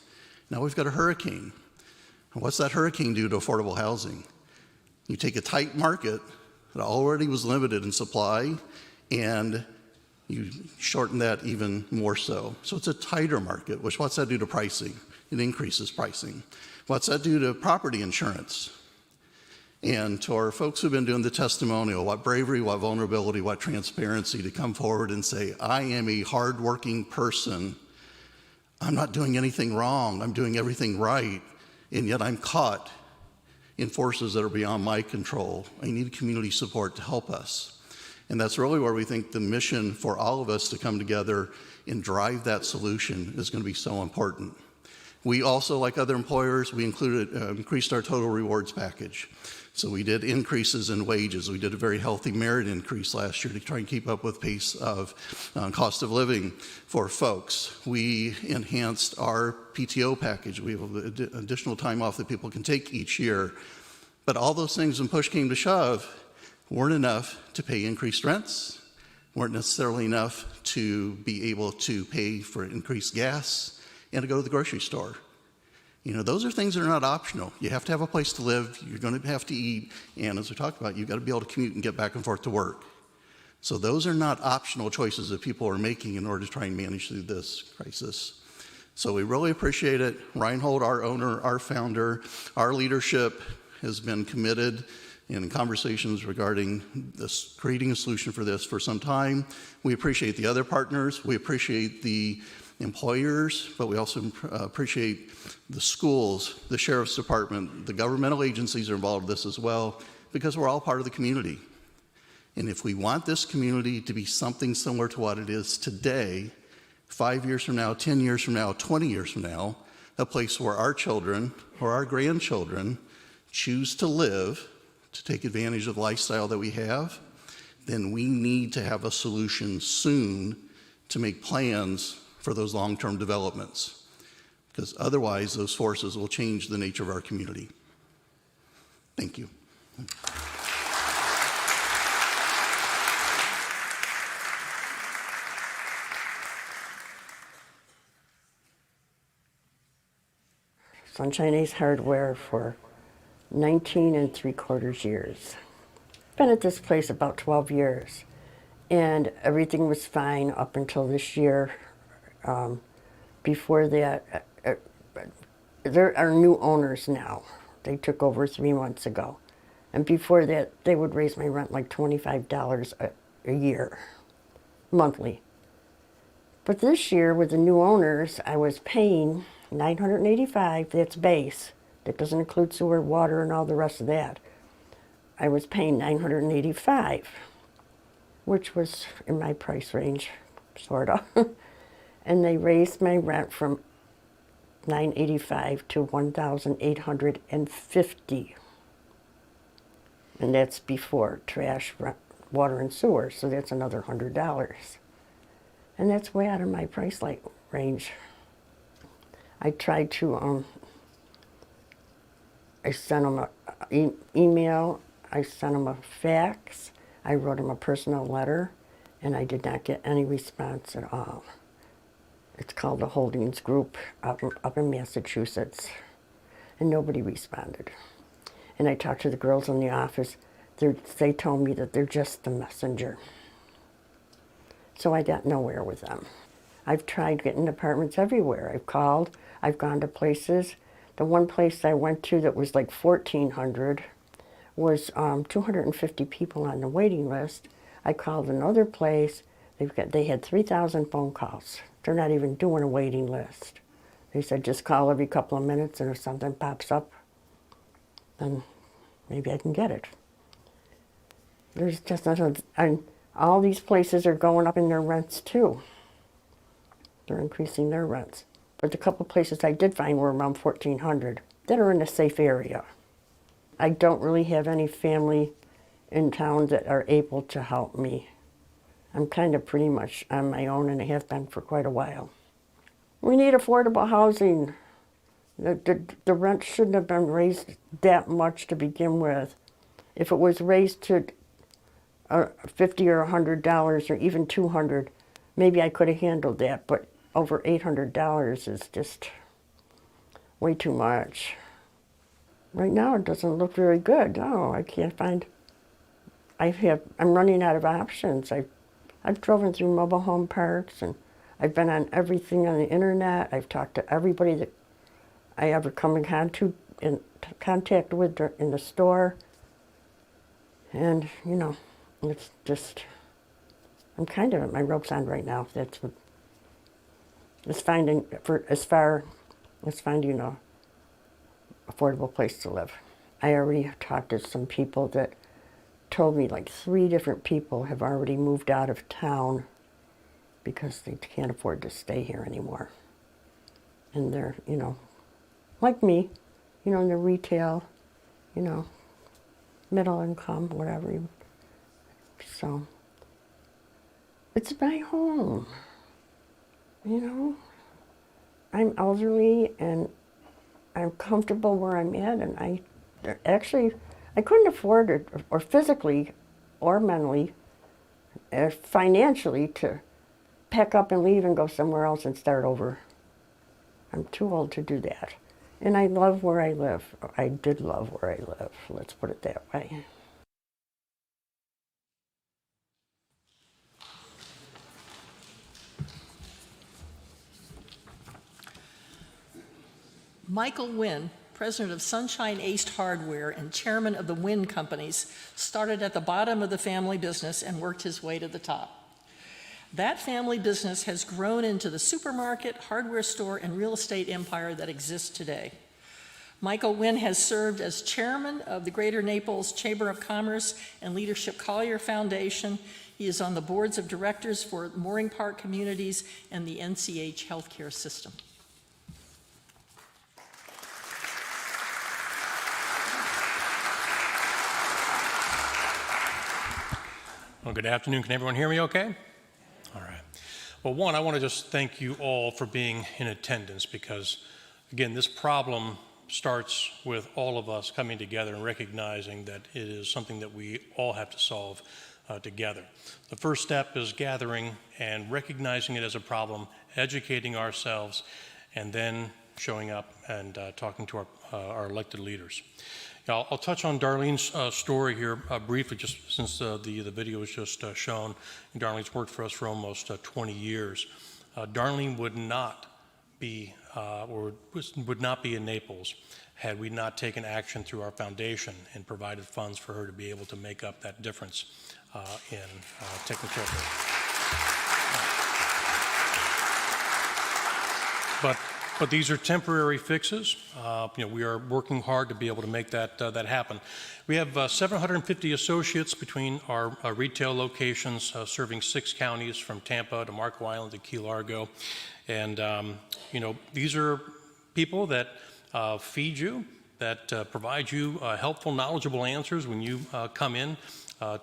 now we've got a hurricane. And what's that hurricane do to affordable housing? You take a tight market that already was limited in supply, and you shorten that even more so. So it's a tighter market, which what's that do to pricing? It increases pricing. What's that do to property insurance? And to our folks who've been doing the testimonial, what bravery, what vulnerability, what transparency to come forward and say, I am a hardworking person. I'm not doing anything wrong. I'm doing everything right. And yet I'm caught in forces that are beyond my control. I need community support to help us. And that's really where we think the mission for all of us to come together and drive that solution is going to be so important. We also, like other employers, we increased our total rewards package. So we did increases in wages. We did a very healthy merit increase last year to try and keep up with pace of cost of living for folks. We enhanced our PTO package. We have additional time off that people can take each year. But all those things, when push came to shove, weren't enough to pay increased rents, weren't necessarily enough to be able to pay for increased gas and to go to the grocery store. You know, those are things that are not optional. You have to have a place to live, you're going to have to eat, and as we talked about, you've got to be able to commute and get back and forth to work. So those are not optional choices that people are making in order to try and manage through this crisis. So we really appreciate it. Reinhold, our owner, our founder, our leadership has been committed in conversations regarding this, creating a solution for this for some time. We appreciate the other partners. We appreciate the employers, but we also appreciate the schools, the sheriff's department, the governmental agencies are involved in this as well, because we're all part of the community. And if we want this community to be something similar to what it is today, 5 years from now, 10 years from now, 20 years from now, a place where our children or our grandchildren choose to live, to take advantage of the lifestyle that we have, then we need to have a solution soon to make plans for those long-term developments, because otherwise those forces will change the nature of our community. Thank you. Sunshine Ace Hardware for 19 3/4 years. Been at this place about 12 years, and everything was fine up until this year. Before that, there are new owners now. They took over 3 months ago. And before that, they would raise my rent like $25 a year, monthly. But this year, with the new owners, I was paying $985, that's base. That doesn't include sewer, water, and all the rest of that. I was paying $985, which was in my price range, sort of. And they raised my rent from $985 to $1,850. And that's before trash, water, and sewer, so that's another $100. And that's way out of my price range. I tried to, I sent them an email, I sent them a fax, I wrote them a personal letter, and I did not get any response at all. It's called the Holdings Group up in Massachusetts, and nobody responded. And I talked to the girls in the office. They told me that they're just the messenger. So I got nowhere with them. I've tried getting apartments everywhere. I've called, I've gone to places. The one place I went to that was like 1,400 was 250 people on the waiting list. I called another place. They had 3,000 phone calls. They're not even doing a waiting list. They said just call every couple of minutes, and if something pops up, then maybe I can get it. There's just nothing, and all these places are going up in their rents too. They're increasing their rents. But the couple places I did find were around 1,400 that are in a safe area. I don't really have any family in town that are able to help me. I'm kind of pretty much on my own, and I have been for quite a while. We need affordable housing. The rent shouldn't have been raised that much to begin with. If it was raised to $50 or $100 or even $200, maybe I could have handled that, but over $800 is just way too much. Right now it doesn't look very good. No, I can't find, I'm running out of options. I've driven through mobile home parks, and I've been on everything on the internet. I've talked to everybody that I ever come in contact with in the store. And, you know, it's just, I'm kind of at my rope's end right now. That's what, it's finding a affordable place to live. I already have talked to some people that told me like 3 different people have already moved out of town because they can't afford to stay here anymore. And they're, you know, like me, in the retail, middle income, whatever. So it's my home, I'm elderly and I'm comfortable where I'm at, and I couldn't afford it, or physically, or mentally, or financially, to pack up and leave and go somewhere else and start over. I'm too old to do that. And I love where I live. I did love where I live, let's put it that way. Michael Wynn, president of Sunshine Ace Hardware and chairman of the Wynn Companies, started at the bottom of the family business and worked his way to the top. That family business has grown into the supermarket, hardware store, and real estate empire that exists today. Michael Wynn has served as chairman of the Greater Naples Chamber of Commerce and Leadership Collier Foundation. He is on the boards of directors for Mooring Park Communities and the NCH Healthcare System. Well, good afternoon. Can everyone hear me okay? All right. Well, one, I want to just thank you all for being in attendance because, again, this problem starts with all of us coming together and recognizing that it is something that we all have to solve together. The first step is gathering and recognizing it as a problem, educating ourselves, and then showing up and talking to our elected leaders. Now, I'll touch on Darlene's story here briefly, just since the video was just shown. Darlene's worked for us for almost 20 years. Darlene would not be in Naples had we not taken action through our foundation and provided funds for her to be able to make up that difference in Technicolor. But these are temporary fixes. We are working hard to be able to make that happen. We have 750 associates between our retail locations, serving 6 counties from Tampa to Marco Island to Key Largo. And, these are people that feed you, that provide you helpful, knowledgeable answers when you come in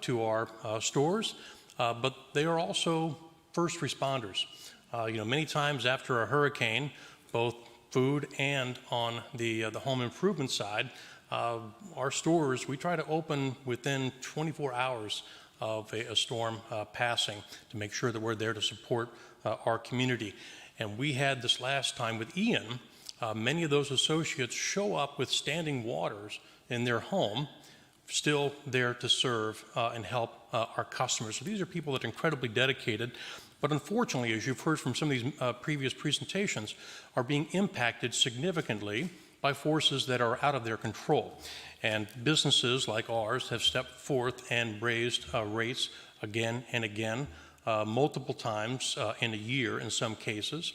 to our stores. But they are also first responders. Many times after a hurricane, both food and on the home improvement side, our stores, we try to open within 24 hours of a storm passing to make sure that we're there to support our community. And we had this last time with Ian, many of those associates show up with standing waters in their home, still there to serve and help our customers. So these are people that are incredibly dedicated. But unfortunately, as you've heard from some of these previous presentations, are being impacted significantly by forces that are out of their control. And businesses like ours have stepped forth and raised rates again and again, multiple times in a year in some cases.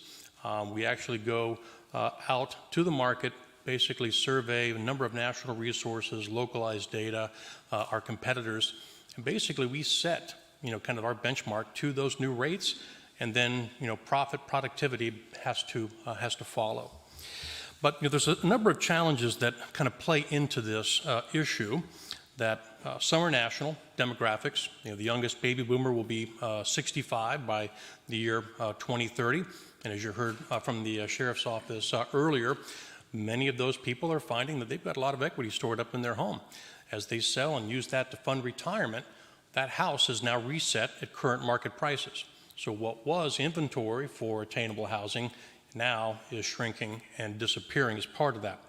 We actually go out to the market, basically survey a number of national resources, localized data, our competitors, and basically we set kind of our benchmark to those new rates, and then, productivity has to follow. But there's a number of challenges that kind of play into this issue. That some are national demographics. The youngest baby boomer will be 65 by the year 2030, and as you heard from the sheriff's office earlier, many of those people are finding that they've got a lot of equity stored up in their home. As they sell and use that to fund retirement, that house is now reset at current market prices. So what was inventory for attainable housing now is shrinking and disappearing as part of that.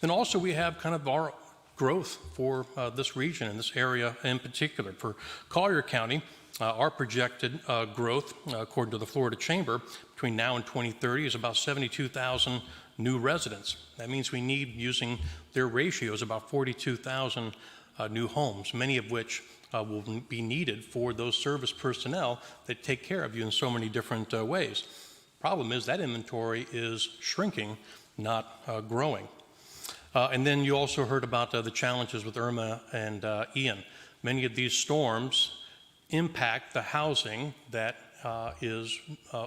Then also we have kind of our growth for this region and this area in particular. For Collier County, our projected growth, according to the Florida Chamber, between now and 2030 is about 72,000 new residents. That means we need, using their ratios, about 42,000 new homes, many of which will be needed for those service personnel that take care of you in so many different ways. Problem is that inventory is shrinking, not growing. And then you also heard about the challenges with Irma and Ian. Many of these storms impact the housing that is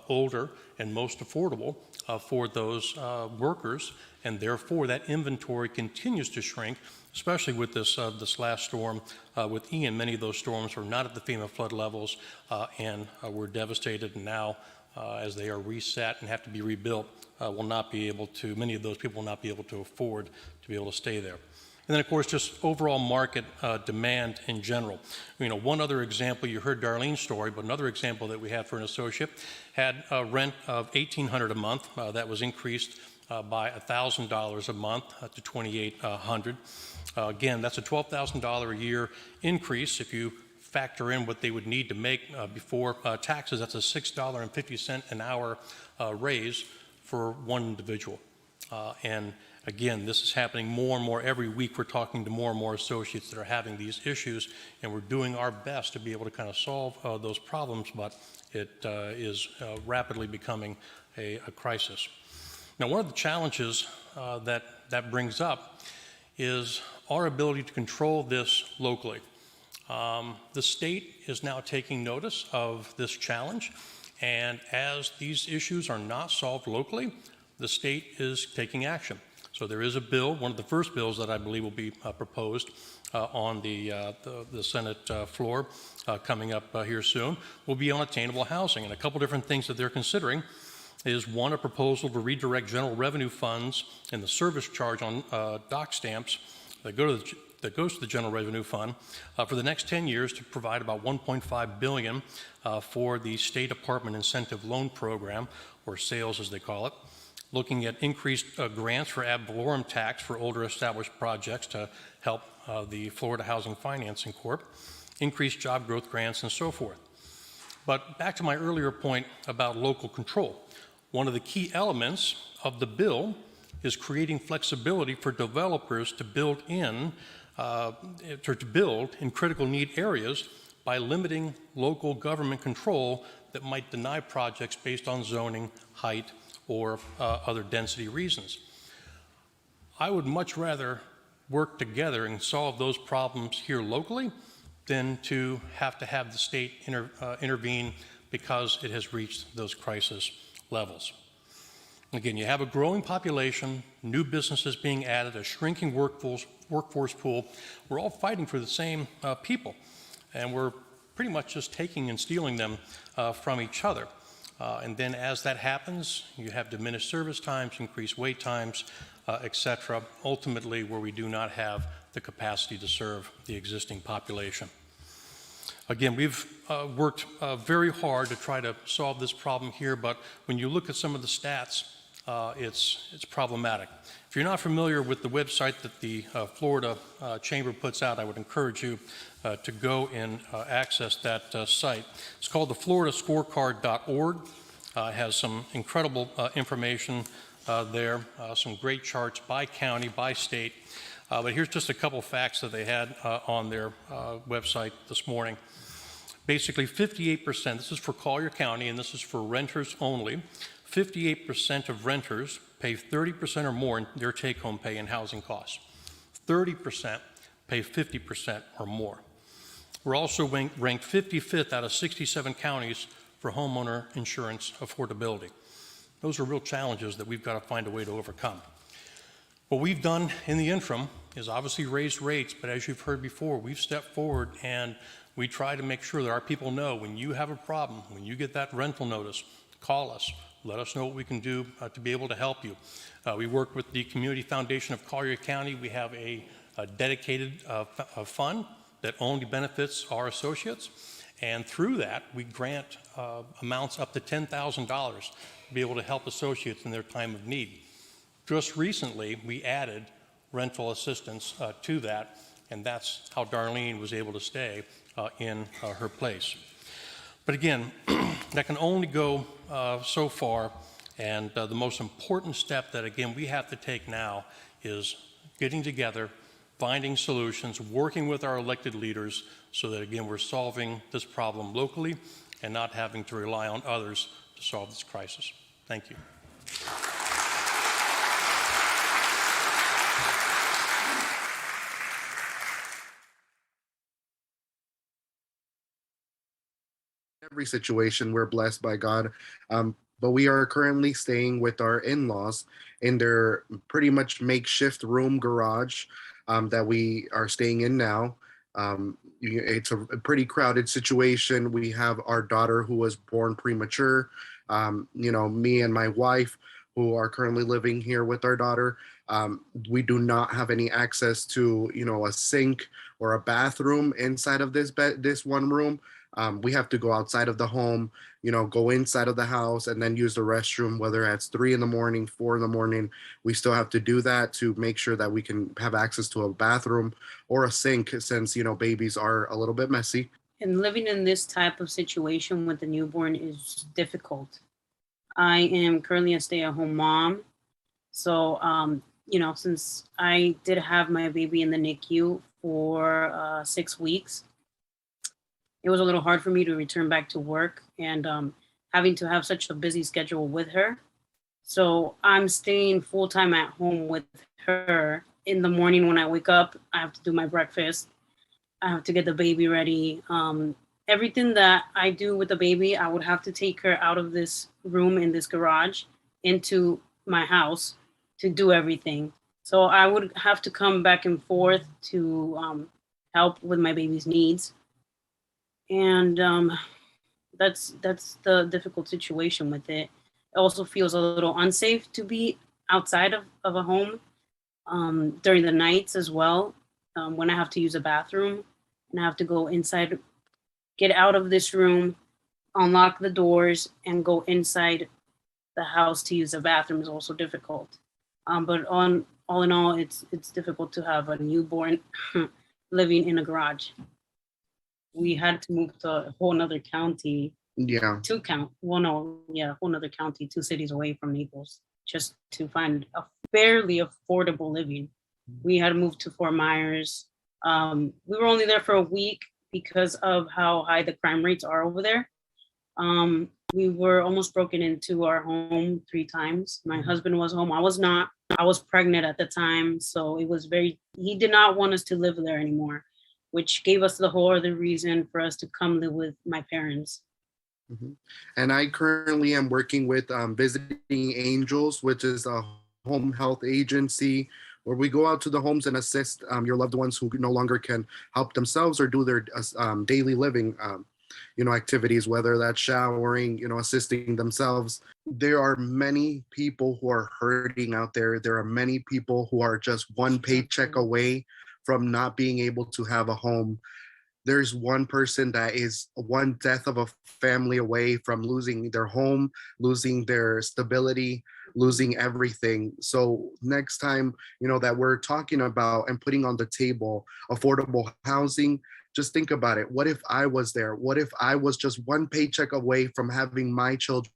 older and most affordable for those workers, and therefore that inventory continues to shrink, especially with this last storm with Ian. Many of those storms were not at the FEMA flood levels and were devastated, and now as they are reset and have to be rebuilt, will not be able to, many of those people will not be able to afford to be able to stay there. And then, of course, just overall market demand in general. You know, one other example, you heard Darlene's story, but another example that we had for an associate had a rent of $1,800 a month. That was increased by $1,000 a month to $2,800. Again, that's a $12,000 a year increase. If you factor in what they would need to make before taxes, that's a $6.50 an hour raise for one individual. And again, this is happening more and more every week. We're talking to more and more associates that are having these issues, and we're doing our best to be able to kind of solve those problems, but it is rapidly becoming a crisis. Now, one of the challenges that brings up is our ability to control this locally. The state is now taking notice of this challenge, and as these issues are not solved locally, the state is taking action. So there is a bill, one of the first bills that I believe will be proposed on the Senate floor coming up here soon, will be on attainable housing. And a couple different things that they're considering is, one, a proposal to redirect general revenue funds and the service charge on dock stamps that goes to the general revenue fund for the next 10 years to provide about $1.5 billion for the State Department Incentive Loan Program, or SAILS as they call it, looking at increased grants for ad valorem tax for older established projects to help the Florida Housing Financing Corp., increased job growth grants, and so forth. But back to my earlier point about local control. One of the key elements of the bill is creating flexibility for developers to build in critical need areas by limiting local government control that might deny projects based on zoning, height, or other density reasons. I would much rather work together and solve those problems here locally than to have the state intervene because it has reached those crisis levels. Again, you have a growing population, new businesses being added, a shrinking workforce pool. We're all fighting for the same people, and we're pretty much just taking and stealing them from each other. And then as that happens, you have diminished service times, increased wait times, et cetera, ultimately where we do not have the capacity to serve the existing population. Again, we've worked very hard to try to solve this problem here, but when you look at some of the stats, it's problematic. If you're not familiar with the website that the Florida Chamber puts out, I would encourage you to go and access that site. It's called the floridascorecard.org. It has some incredible information there, some great charts by county, by state. But here's just a couple facts that they had on their website this morning. Basically, 58%, this is for Collier County, and this is for renters only, 58% of renters pay 30% or more in their take-home pay in housing costs. 30% pay 50% or more. We're also ranked 55th out of 67 counties for homeowner insurance affordability. Those are real challenges that we've got to find a way to overcome. What we've done in the interim is obviously raise rates, but as you've heard before, we've stepped forward and we try to make sure that our people know when you have a problem, when you get that rental notice, call us. Let us know what we can do to be able to help you. We work with the Community Foundation of Collier County. We have a dedicated fund that only benefits our associates. And through that, we grant amounts up to $10,000 to be able to help associates in their time of need. Just recently, we added rental assistance to that, and that's how Darlene was able to stay in her place. But again, that can only go so far, and the most important step that, again, we have to take now is getting together, finding solutions, working with our elected leaders so that, again, we're solving this problem locally and not having to rely on others to solve this crisis. Thank you. every situation. We're blessed by God. But we are currently staying with our in-laws in their pretty much makeshift room garage that we are staying in now. It's a pretty crowded situation. We have our daughter who was born premature. Me and my wife, who are currently living here with our daughter, we do not have any access to, a sink or a bathroom inside of this one room. We have to go outside of the home, go inside of the house and then use the restroom, whether it's 3 in the morning, 4 in the morning. We still have to do that to make sure that we can have access to a bathroom or a sink since, babies are a little bit messy. And living in this type of situation with a newborn is difficult. I am currently a stay-at-home mom. So, since I did have my baby in the NICU for 6 weeks, it was a little hard for me to return back to work and having to have such a busy schedule with her. So I'm staying full-time at home with her. In the morning when I wake up, I have to do my breakfast. I have to get the baby ready. Everything that I do with the baby, I would have to take her out of this room in this garage into my house to do everything. So I would have to come back and forth to help with my baby's needs. And that's the difficult situation with it. It also feels a little unsafe to be outside of a home during the nights as well, when I have to use a bathroom and I have to go inside, get out of this room, unlock the doors, and go inside the house to use a bathroom is also difficult. But all in all, it's difficult to have a newborn living in a garage. We had to move to a whole nother county. Yeah. Whole nother county, 2 cities away from Naples, just to find a fairly affordable living. We had moved to Fort Myers. We were only there for a week because of how high the crime rates are over there. We were almost broken into our home 3 times. My husband was home. I was not. I was pregnant at the time. So he did not want us to live there anymore, which gave us the whole other reason for us to come live with my parents. Mm-hmm. And I currently am working with Visiting Angels, which is a home health agency where we go out to the homes and assist your loved ones who no longer can help themselves or do their daily living activities, whether that's showering, assisting themselves. There are many people who are hurting out there. There are many people who are just one paycheck away from not being able to have a home. There's one person that is one death of a family away from losing their home, losing their stability, losing everything. So next time, that we're talking about and putting on the table affordable housing, just think about it. What if I was there? What if I was just one paycheck away from having my children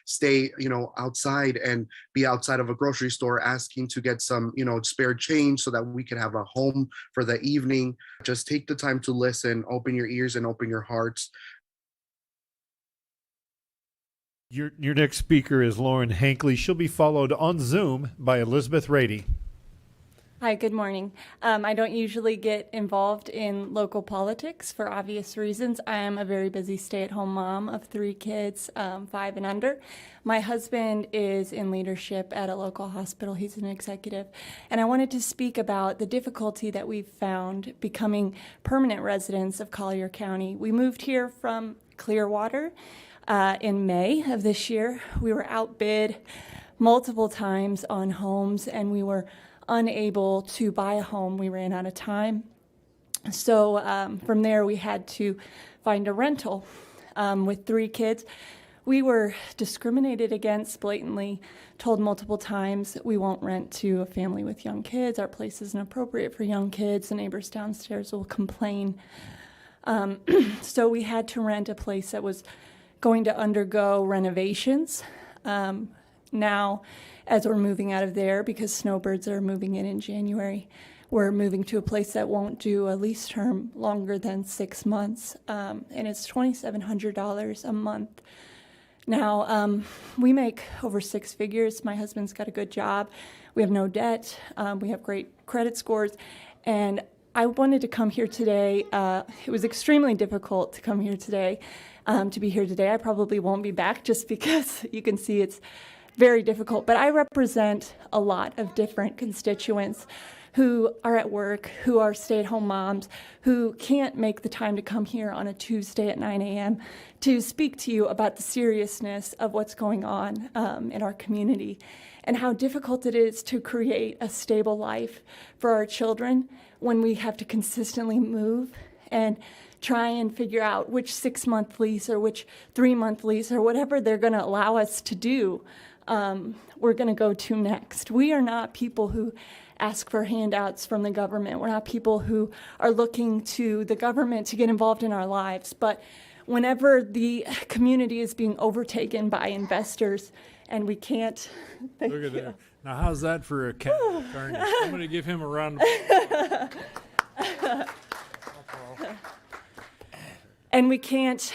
stay, outside and be outside of a grocery store asking to get some, spare change so that we could have a home for the evening. Just take the time to listen, open your ears and open your hearts. Your next speaker is Lauren Hankley. She'll be followed on Zoom by Elizabeth Rady. Hi, good morning. I don't usually get involved in local politics for obvious reasons. I am a very busy stay-at-home mom of 3 kids, 5 and under. My husband is in leadership at a local hospital. He's an executive. And I wanted to speak about the difficulty that we've found becoming permanent residents of Collier County. We moved here from Clearwater in May of this year. We were outbid multiple times on homes, and we were unable to buy a home. We ran out of time. So from there, we had to find a rental. With 3 kids, we were discriminated against blatantly, told multiple times we won't rent to a family with young kids. Our place isn't appropriate for young kids. The neighbors downstairs will complain. So we had to rent a place that was going to undergo renovations. Now, as we're moving out of there, because snowbirds are moving in January, we're moving to a place that won't do a lease term longer than 6 months, and it's $2,700 a month. Now, we make over 6 figures. My husband's got a good job. We have no debt. We have great credit scores, and I wanted to come here today. It was extremely difficult to come here today, to be here today. I probably won't be back just because you can see it's very difficult. But I represent a lot of different constituents who are at work, who are stay-at-home moms, who can't make the time to come here on a Tuesday at 9 a.m. to speak to you about the seriousness of what's going on in our community and how difficult it is to create a stable life for our children when we have to consistently move and try and figure out which 6-month lease or which 3-month lease or whatever they're going to allow us to do, we're going to go to next. We are not people who ask for handouts from the government. We're not people who are looking to the government to get involved in our lives. But whenever the community is being overtaken by investors and we can't... Look at that. Now, how's that for a cat attorney? I'm going to give him a round of applause. And we can't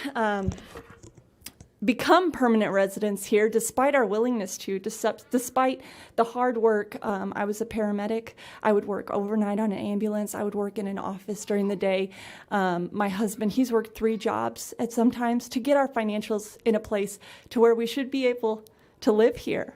become permanent residents here despite our willingness to, despite the hard work. I was a paramedic. I would work overnight on an ambulance. I would work in an office during the day. My husband, he's worked 3 jobs at sometimes to get our financials in a place to where we should be able to live here.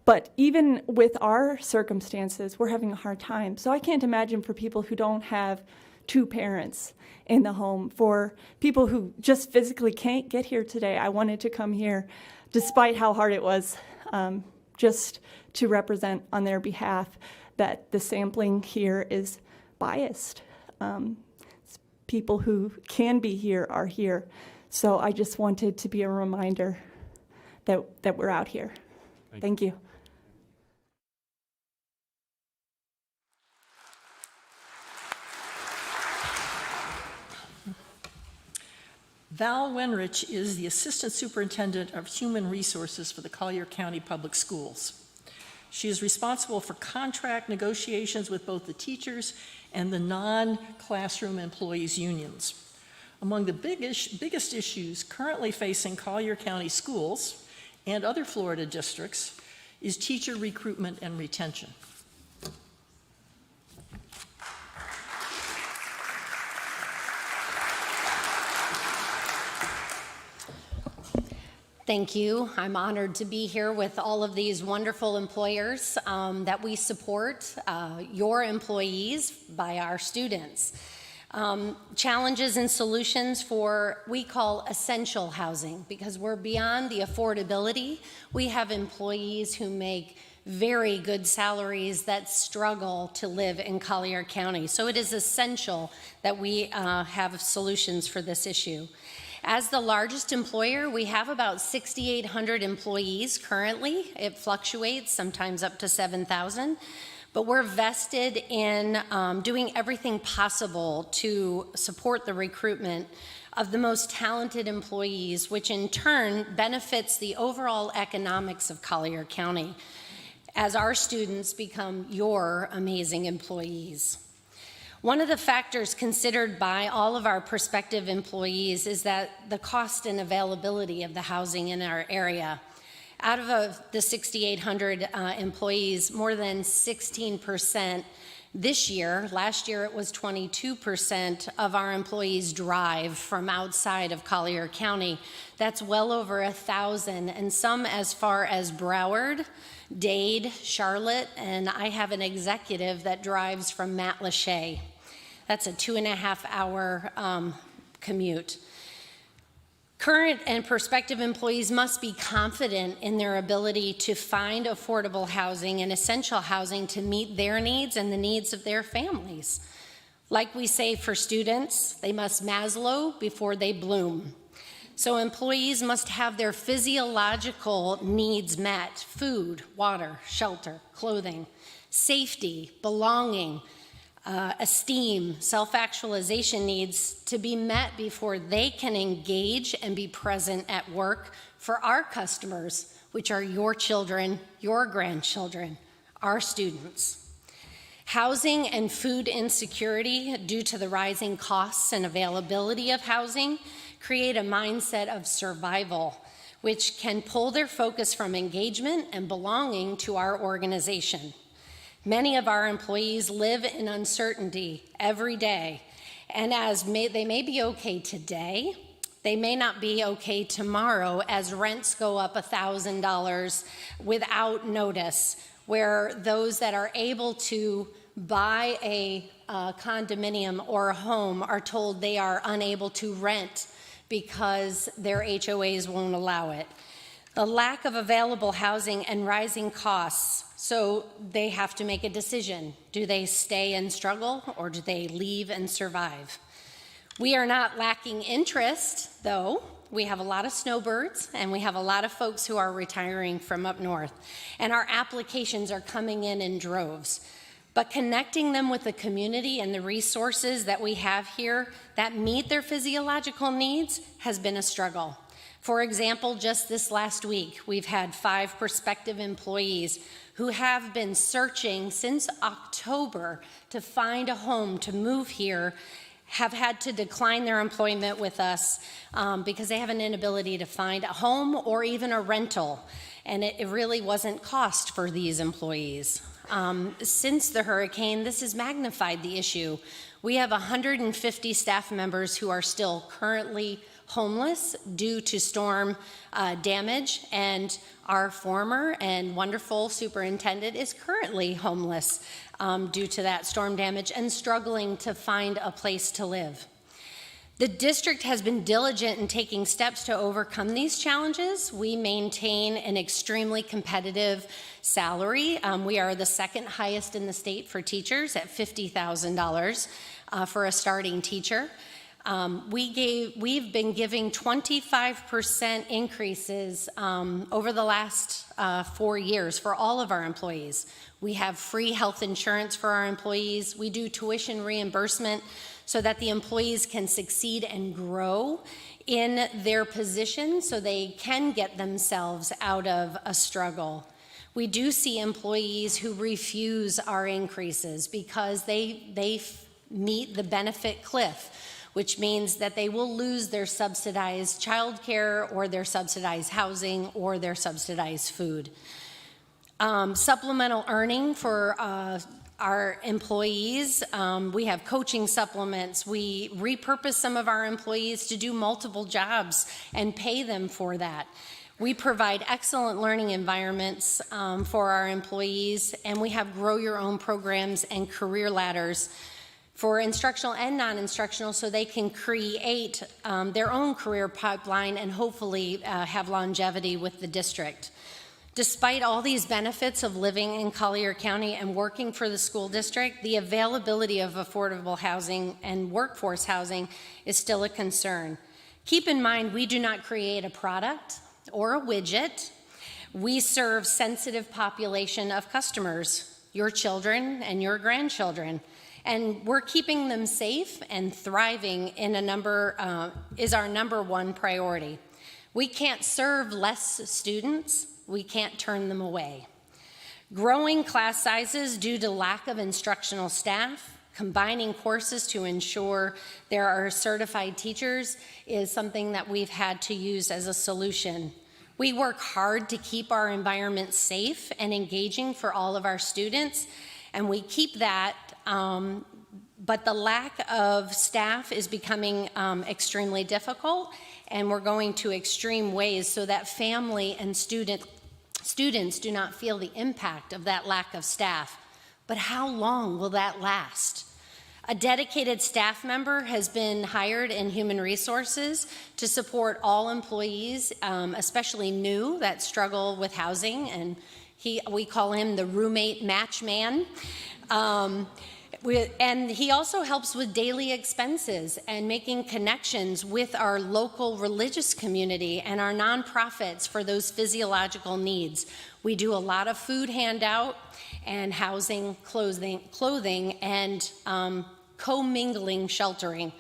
But even with our circumstances, we're having a hard time. So I can't imagine for people who don't have 2 parents in the home, for people who just physically can't get here today. I wanted to come here despite how hard it was, just to represent on their behalf that the sampling here is biased. People who can be here are here. So I just wanted to be a reminder that we're out here. Thank you. Val Wenrich is the Assistant Superintendent of Human Resources for the Collier County Public Schools. She is responsible for contract negotiations with both the teachers and the non-classroom employees unions. Among the biggest issues currently facing Collier County schools and other Florida districts is teacher recruitment and retention. Thank you. I'm honored to be here with all of these wonderful employers that we support, your employees by our students. Challenges and solutions for we call essential housing, because we're beyond the affordability. We have employees who make very good salaries that struggle to live in Collier County. So it is essential that we have solutions for this issue. As the largest employer, we have about 6,800 employees currently. It fluctuates, sometimes up to 7,000. But we're vested in doing everything possible to support the recruitment of the most talented employees, which in turn benefits the overall economics of Collier County as our students become your amazing employees. One of the factors considered by all of our prospective employees is that the cost and availability of the housing in our area. Out of the 6,800 employees, more than 16% this year, last year it was 22% of our employees drive from outside of Collier County. That's well over 1,000, and some as far as Broward, Dade, Charlotte, and I have an executive that drives from Matlacha. That's a 2.5-hour commute. Current and prospective employees must be confident in their ability to find affordable housing and essential housing to meet their needs and the needs of their families. Like we say for students, they must Maslow before they bloom. So employees must have their physiological needs met: food, water, shelter, clothing, safety, belonging, esteem, self-actualization needs to be met before they can engage and be present at work for our customers, which are your children, your grandchildren, our students. Housing and food insecurity due to the rising costs and availability of housing create a mindset of survival, which can pull their focus from engagement and belonging to our organization. Many of our employees live in uncertainty every day, and they may be okay today, they may not be okay tomorrow as rents go up $1,000 without notice, where those that are able to buy a condominium or a home are told they are unable to rent because their HOAs won't allow it. The lack of available housing and rising costs, so they have to make a decision. Do they stay and struggle, or do they leave and survive? We are not lacking interest, though. We have a lot of snowbirds, and we have a lot of folks who are retiring from up north, and our applications are coming in droves. But connecting them with the community and the resources that we have here that meet their physiological needs has been a struggle. For example, just this last week, we've had 5 prospective employees who have been searching since October to find a home to move here, have had to decline their employment with us because they have an inability to find a home or even a rental. And it really wasn't cost for these employees. Since the hurricane, this has magnified the issue. We have 150 staff members who are still currently homeless due to storm damage, and our former and wonderful superintendent is currently homeless due to that storm damage and struggling to find a place to live. The district has been diligent in taking steps to overcome these challenges. We maintain an extremely competitive salary. We are the second highest in the state for teachers at $50,000 for a starting teacher. We've been giving 25% increases over the last 4 years for all of our employees. We have free health insurance for our employees. We do tuition reimbursement so that the employees can succeed and grow in their position so they can get themselves out of a struggle. We do see employees who refuse our increases because they meet the benefit cliff, which means that they will lose their subsidized childcare or their subsidized housing or their subsidized food. Supplemental earning for our employees. We have coaching supplements. We repurpose some of our employees to do multiple jobs and pay them for that. We provide excellent learning environments for our employees, and we have grow your own programs and career ladders for instructional and non-instructional so they can create their own career pipeline and hopefully have longevity with the district. Despite all these benefits of living in Collier County and working for the school district, the availability of affordable housing and workforce housing is still a concern. Keep in mind, we do not create a product or a widget. We serve sensitive population of customers, your children and your grandchildren. And we're keeping them safe and thriving in is our number one priority. We can't serve less students. We can't turn them away. Growing class sizes due to lack of instructional staff, combining courses to ensure there are certified teachers is something that we've had to use as a solution. We work hard to keep our environment safe and engaging for all of our students, and we keep that, but the lack of staff is becoming extremely difficult, and we're going to extreme ways so that family and students do not feel the impact of that lack of staff. But how long will that last? A dedicated staff member has been hired in human resources to support all employees, especially new that struggle with housing, and we call him the roommate match man. And he also helps with daily expenses and making connections with our local religious community and our nonprofits for those physiological needs. We do a lot of food handout and housing, clothing and commingling sheltering.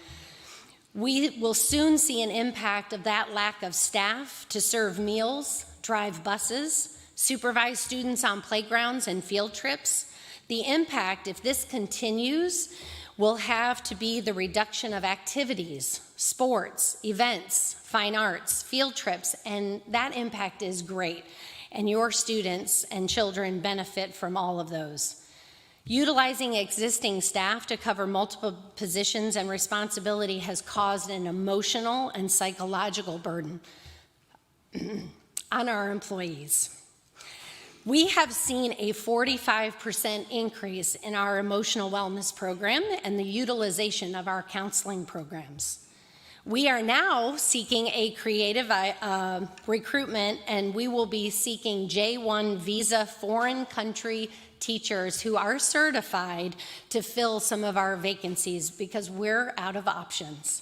We will soon see an impact of that lack of staff to serve meals, drive buses, supervise students on playgrounds and field trips. The impact, if this continues, will have to be the reduction of activities, sports, events, fine arts, field trips, and that impact is great. And your students and children benefit from all of those. Utilizing existing staff to cover multiple positions and responsibility has caused an emotional and psychological burden on our employees. We have seen a 45% increase in our emotional wellness program and the utilization of our counseling programs. We are now seeking a creative recruitment, and we will be seeking J1 visa foreign country teachers who are certified to fill some of our vacancies because we're out of options.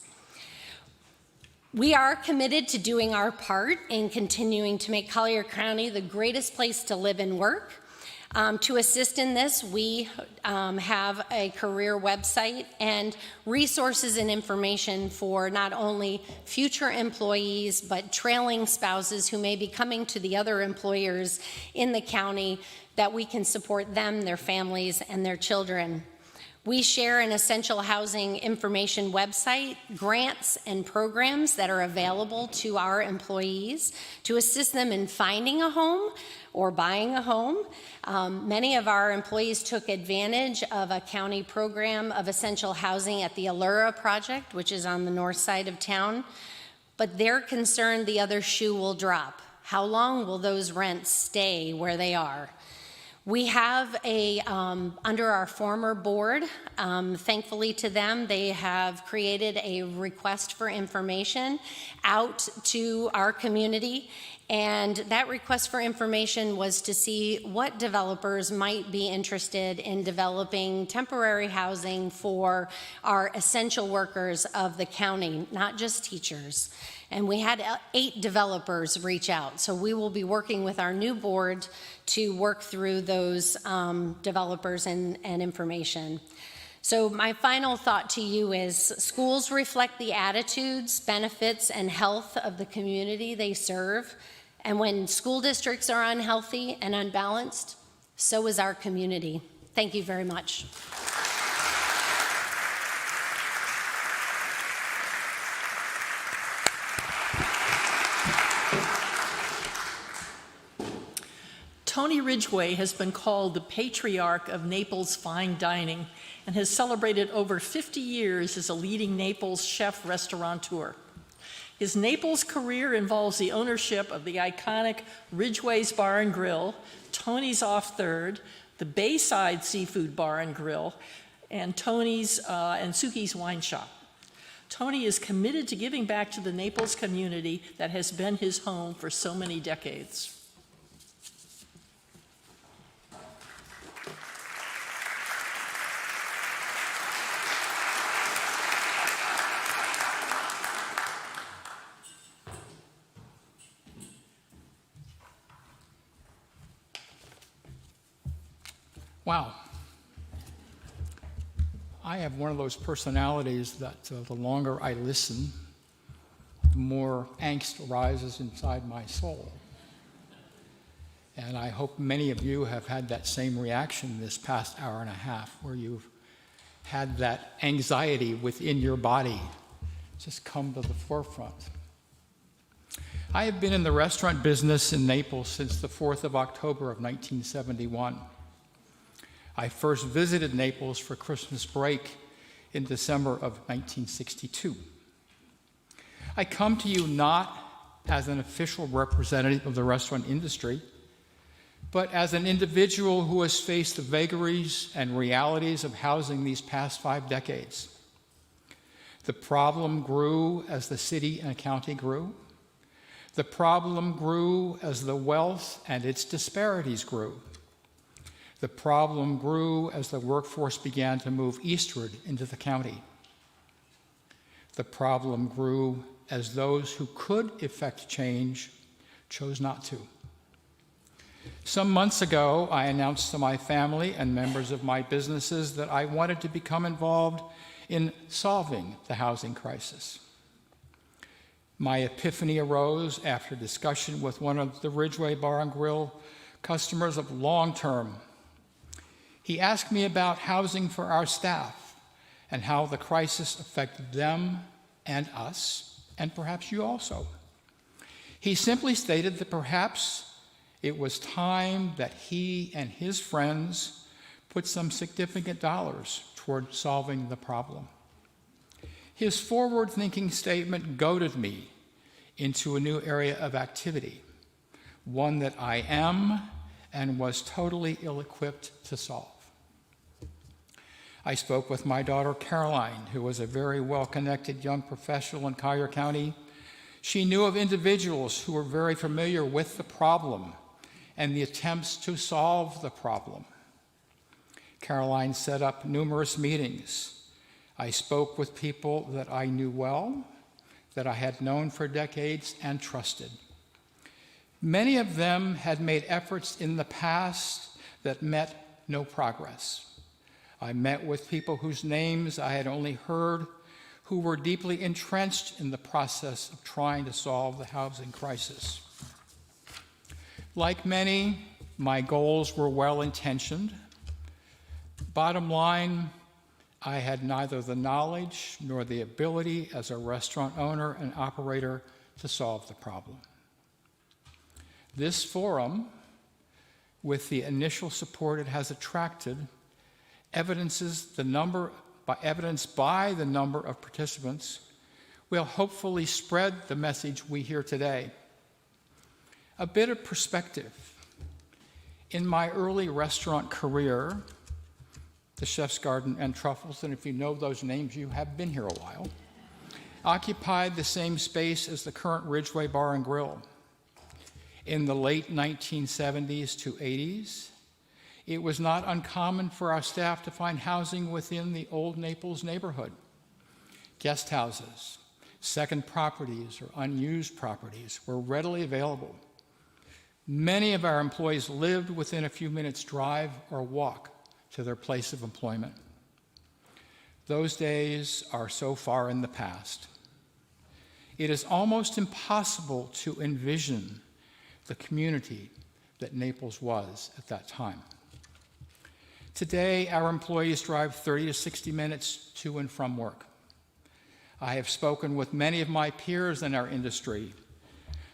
We are committed to doing our part in continuing to make Collier County the greatest place to live and work. To assist in this, we have a career website and resources and information for not only future employees, but trailing spouses who may be coming to the other employers in the county, that we can support them, their families, and their children. We share an essential housing information website, grants and programs that are available to our employees to assist them in finding a home or buying a home. Many of our employees took advantage of a county program of essential housing at the Allura project, which is on the north side of town, but they're concerned the other shoe will drop. How long will those rents stay where they are? We have under our former board, thankfully to them, they have created a request for information out to our community. And that request for information was to see what developers might be interested in developing temporary housing for our essential workers of the county, not just teachers. And we had 8 developers reach out. So we will be working with our new board to work through those developers and information. So my final thought to you is schools reflect the attitudes, benefits, and health of the community they serve. And when school districts are unhealthy and unbalanced, so is our community. Thank you very much. Tony Ridgway has been called the patriarch of Naples fine dining and has celebrated over 50 years as a leading Naples chef restaurateur. His Naples career involves the ownership of the iconic Ridgway's Bar and Grill, Tony's Off Third, the Bayside Seafood Bar and Grill, and Tony's and Suki's Wine Shop. Tony is committed to giving back to the Naples community that has been his home for so many decades. Wow. I have one of those personalities that the longer I listen, the more angst arises inside my soul. And I hope many of you have had that same reaction this past hour and a half, where you've had that anxiety within your body just come to the forefront. I have been in the restaurant business in Naples since the 4th of October of 1971. I first visited Naples for Christmas break in December of 1962. I come to you not as an official representative of the restaurant industry, but as an individual who has faced the vagaries and realities of housing these past 5 decades. The problem grew as the city and county grew. The problem grew as the wealth and its disparities grew. The problem grew as the workforce began to move eastward into the county. The problem grew as those who could effect change chose not to. Some months ago, I announced to my family and members of my businesses that I wanted to become involved in solving the housing crisis. My epiphany arose after discussion with one of the Ridgway Bar and Grill customers of long term. He asked me about housing for our staff and how the crisis affected them and us, and perhaps you also. He simply stated that perhaps it was time that he and his friends put some significant dollars toward solving the problem. His forward-thinking statement goaded me into a new area of activity, one that I am and was totally ill-equipped to solve. I spoke with my daughter Caroline, who was a very well-connected young professional in Collier County. She knew of individuals who were very familiar with the problem and the attempts to solve the problem. Caroline set up numerous meetings. I spoke with people that I knew well, that I had known for decades and trusted. Many of them had made efforts in the past that met no progress. I met with people whose names I had only heard, who were deeply entrenched in the process of trying to solve the housing crisis. Like many, my goals were well-intentioned. Bottom line, I had neither the knowledge nor the ability as a restaurant owner and operator to solve the problem. This forum, with the initial support it has attracted, evidenced by the number of participants, will hopefully spread the message we hear today. A bit of perspective. In my early restaurant career, the Chef's Garden and Truffles, and if you know those names, you have been here a while, occupied the same space as the current Ridgeway Bar and Grill. In the late 1970s to 80s, it was not uncommon for our staff to find housing within the Old Naples neighborhood. Guest houses, second properties, or unused properties were readily available. Many of our employees lived within a few minutes' drive or walk to their place of employment. Those days are so far in the past. It is almost impossible to envision the community that Naples was at that time. Today, our employees drive 30 to 60 minutes to and from work. I have spoken with many of my peers in our industry.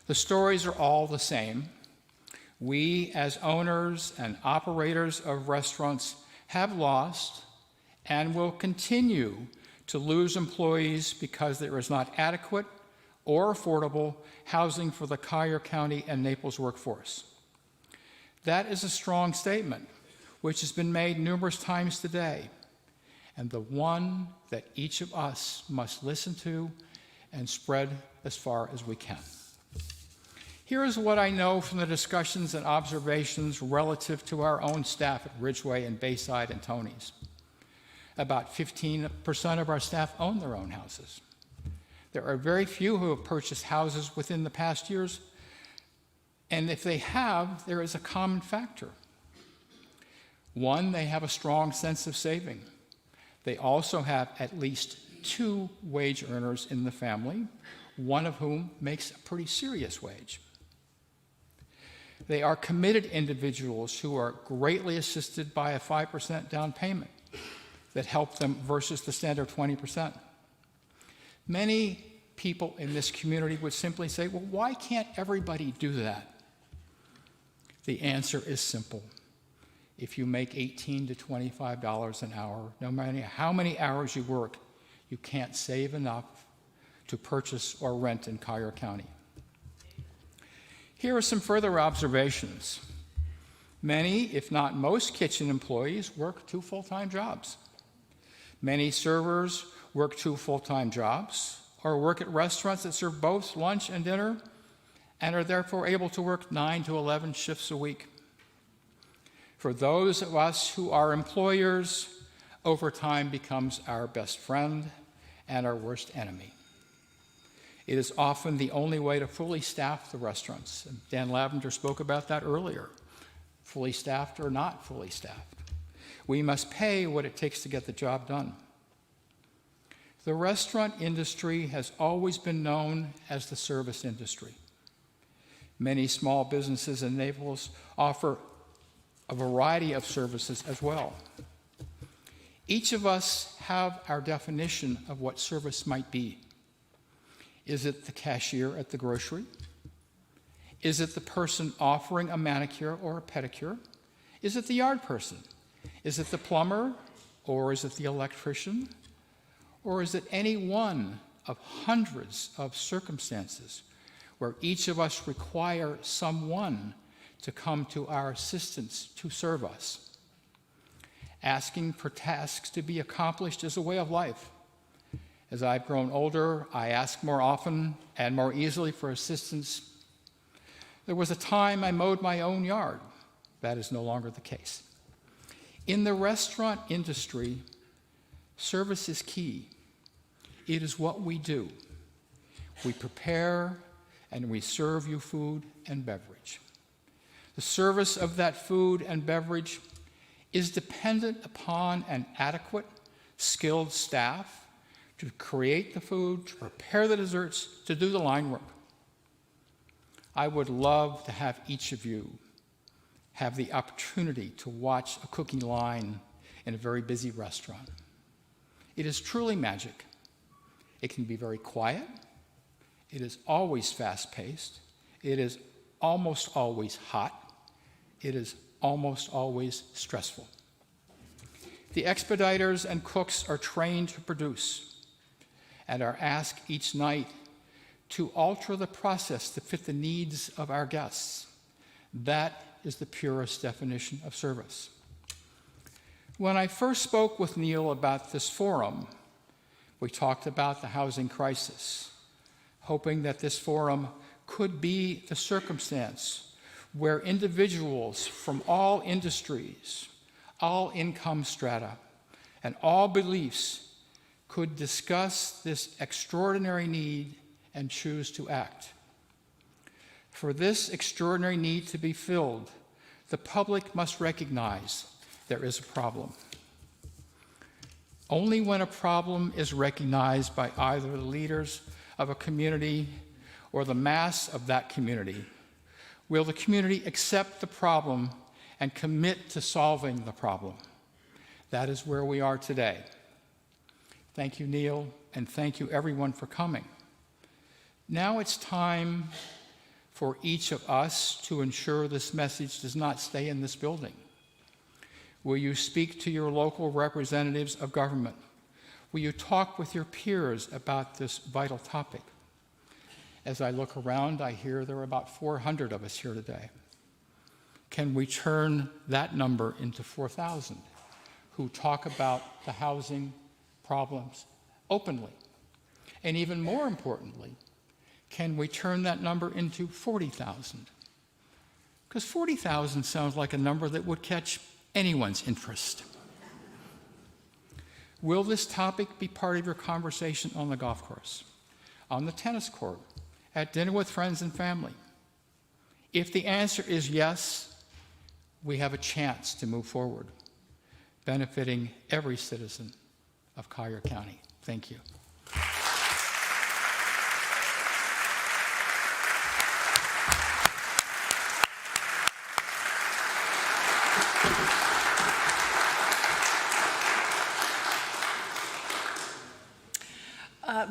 The stories are all the same. We, as owners and operators of restaurants, have lost and will continue to lose employees because there is not adequate or affordable housing for the Collier County and Naples workforce. That is a strong statement, which has been made numerous times today, and the one that each of us must listen to and spread as far as we can. Here is what I know from the discussions and observations relative to our own staff at Ridgeway and Bayside and Tony's. About 15% of our staff own their own houses. There are very few who have purchased houses within the past years, and if they have, there is a common factor. One, they have a strong sense of saving. They also have at least 2 wage earners in the family, one of whom makes a pretty serious wage. They are committed individuals who are greatly assisted by a 5% down payment that help them versus the standard 20%. Many people in this community would simply say, well, why can't everybody do that? The answer is simple. If you make $18 to $25 an hour, no matter how many hours you work, you can't save enough to purchase or rent in Collier County. Here are some further observations. Many, if not most, kitchen employees work 2 full-time jobs. Many servers work 2 full-time jobs or work at restaurants that serve both lunch and dinner and are therefore able to work 9 to 11 shifts a week. For those of us who are employers, overtime becomes our best friend and our worst enemy. It is often the only way to fully staff the restaurants. Dan Lavender spoke about that earlier, fully staffed or not fully staffed. We must pay what it takes to get the job done. The restaurant industry has always been known as the service industry. Many small businesses in Naples offer a variety of services as well. Each of us have our definition of what service might be. Is it the cashier at the grocery? Is it the person offering a manicure or a pedicure? Is it the yard person? Is it the plumber, or is it the electrician, or is it any one of hundreds of circumstances where each of us require someone to come to our assistance to serve us? Asking for tasks to be accomplished is a way of life. As I've grown older, I ask more often and more easily for assistance. There was a time I mowed my own yard. That is no longer the case. In the restaurant industry, service is key. It is what we do. We prepare and we serve you food and beverage. The service of that food and beverage is dependent upon an adequate, skilled staff to create the food, to prepare the desserts, to do the line work. I would love to have each of you have the opportunity to watch a cooking line in a very busy restaurant. It is truly magic. It can be very quiet. It is always fast-paced. It is almost always hot. It is almost always stressful. The expediters and cooks are trained to produce and are asked each night to alter the process to fit the needs of our guests. That is the purest definition of service. When I first spoke with Neil about this forum, we talked about the housing crisis, hoping that this forum could be the circumstance where individuals from all industries, all income strata, and all beliefs could discuss this extraordinary need and choose to act. For this extraordinary need to be filled, the public must recognize there is a problem. Only when a problem is recognized by either the leaders of a community or the mass of that community will the community accept the problem and commit to solving the problem. That is where we are today. Thank you, Neil, and thank you everyone for coming. Now it's time for each of us to ensure this message does not stay in this building. Will you speak to your local representatives of government? Will you talk with your peers about this vital topic? As I look around, I hear there are about 400 of us here today. Can we turn that number into 4,000 who talk about the housing problems openly? And even more importantly, can we turn that number into 40,000? Because 40,000 sounds like a number that would catch anyone's interest. Will this topic be part of your conversation on the golf course, on the tennis court, at dinner with friends and family? If the answer is yes, we have a chance to move forward, benefiting every citizen of Collier County. Thank you.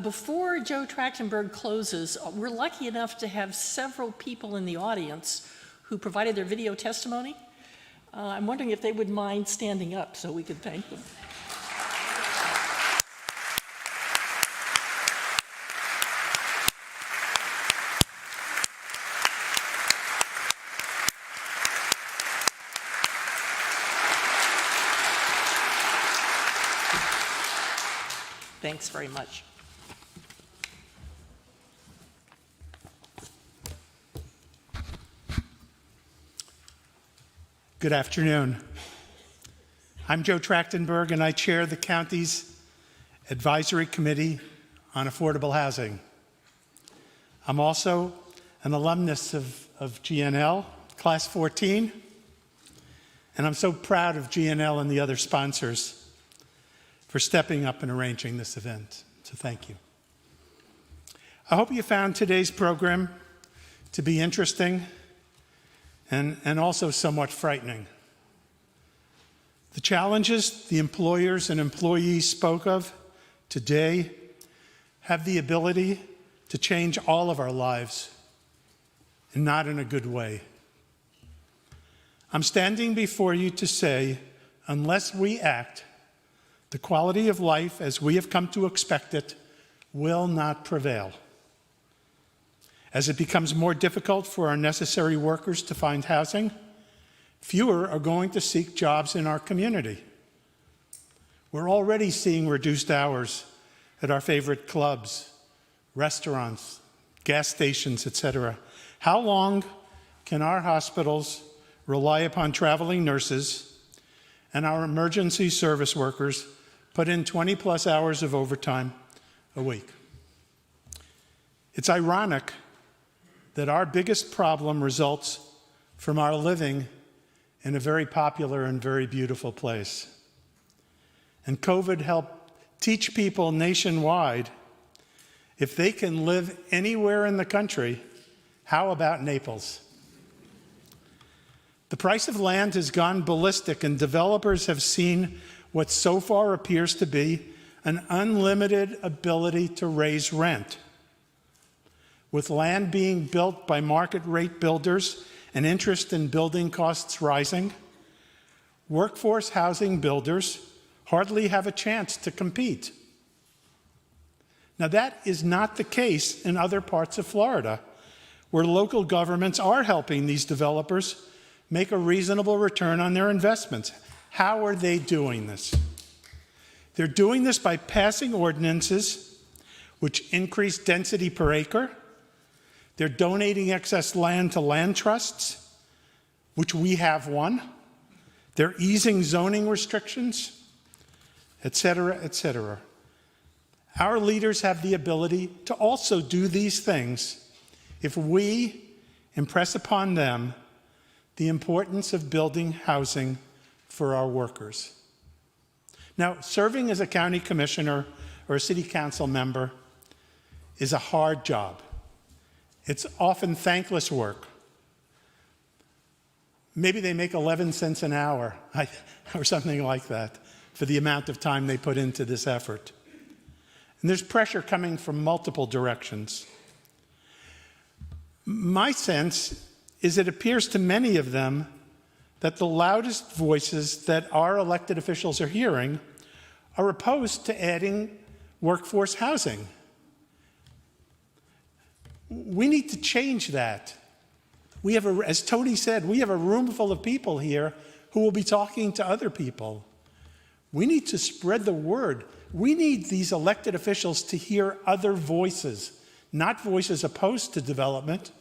Before Joe Trachtenberg closes, we're lucky enough to have several people in the audience who provided their video testimony. I'm wondering if they would mind standing up so we could thank them. Thanks very much. Good afternoon. I'm Joe Trachtenberg, and I chair the county's Advisory Committee on Affordable Housing. I'm also an alumnus of GNL, Class 14, and I'm so proud of GNL and the other sponsors for stepping up and arranging this event, so thank you. I hope you found today's program to be interesting and also somewhat frightening. The challenges the employers and employees spoke of today have the ability to change all of our lives, and not in a good way. I'm standing before you to say unless we act, the quality of life as we have come to expect it will not prevail. As it becomes more difficult for our necessary workers to find housing, fewer are going to seek jobs in our community. We're already seeing reduced hours at our favorite clubs, restaurants, gas stations, etc. How long can our hospitals rely upon traveling nurses and our emergency service workers put in 20+ hours of overtime a week? It's ironic that our biggest problem results from our living in a very popular and very beautiful place. And COVID helped teach people nationwide, if they can live anywhere in the country, how about Naples? The price of land has gone ballistic, and developers have seen what so far appears to be an unlimited ability to raise rent. With land being built by market rate builders and interest in building costs rising, workforce housing builders hardly have a chance to compete. Now, that is not the case in other parts of Florida, where local governments are helping these developers make a reasonable return on their investments. How are they doing this? They're doing this by passing ordinances which increase density per acre. They're donating excess land to land trusts, which we have one. They're easing zoning restrictions, et cetera, et cetera. Our leaders have the ability to also do these things if we impress upon them the importance of building housing for our workers. Now, serving as a county commissioner or a city council member is a hard job. It's often thankless work. Maybe they make 11 cents an hour or something like that for the amount of time they put into this effort. And there's pressure coming from multiple directions. My sense is it appears to many of them that the loudest voices that our elected officials are hearing are opposed to adding workforce housing. We need to change that. We have, as Tony said, we have a room full of people here who will be talking to other people. We need to spread the word. We need these elected officials to hear other voices, not voices opposed to development,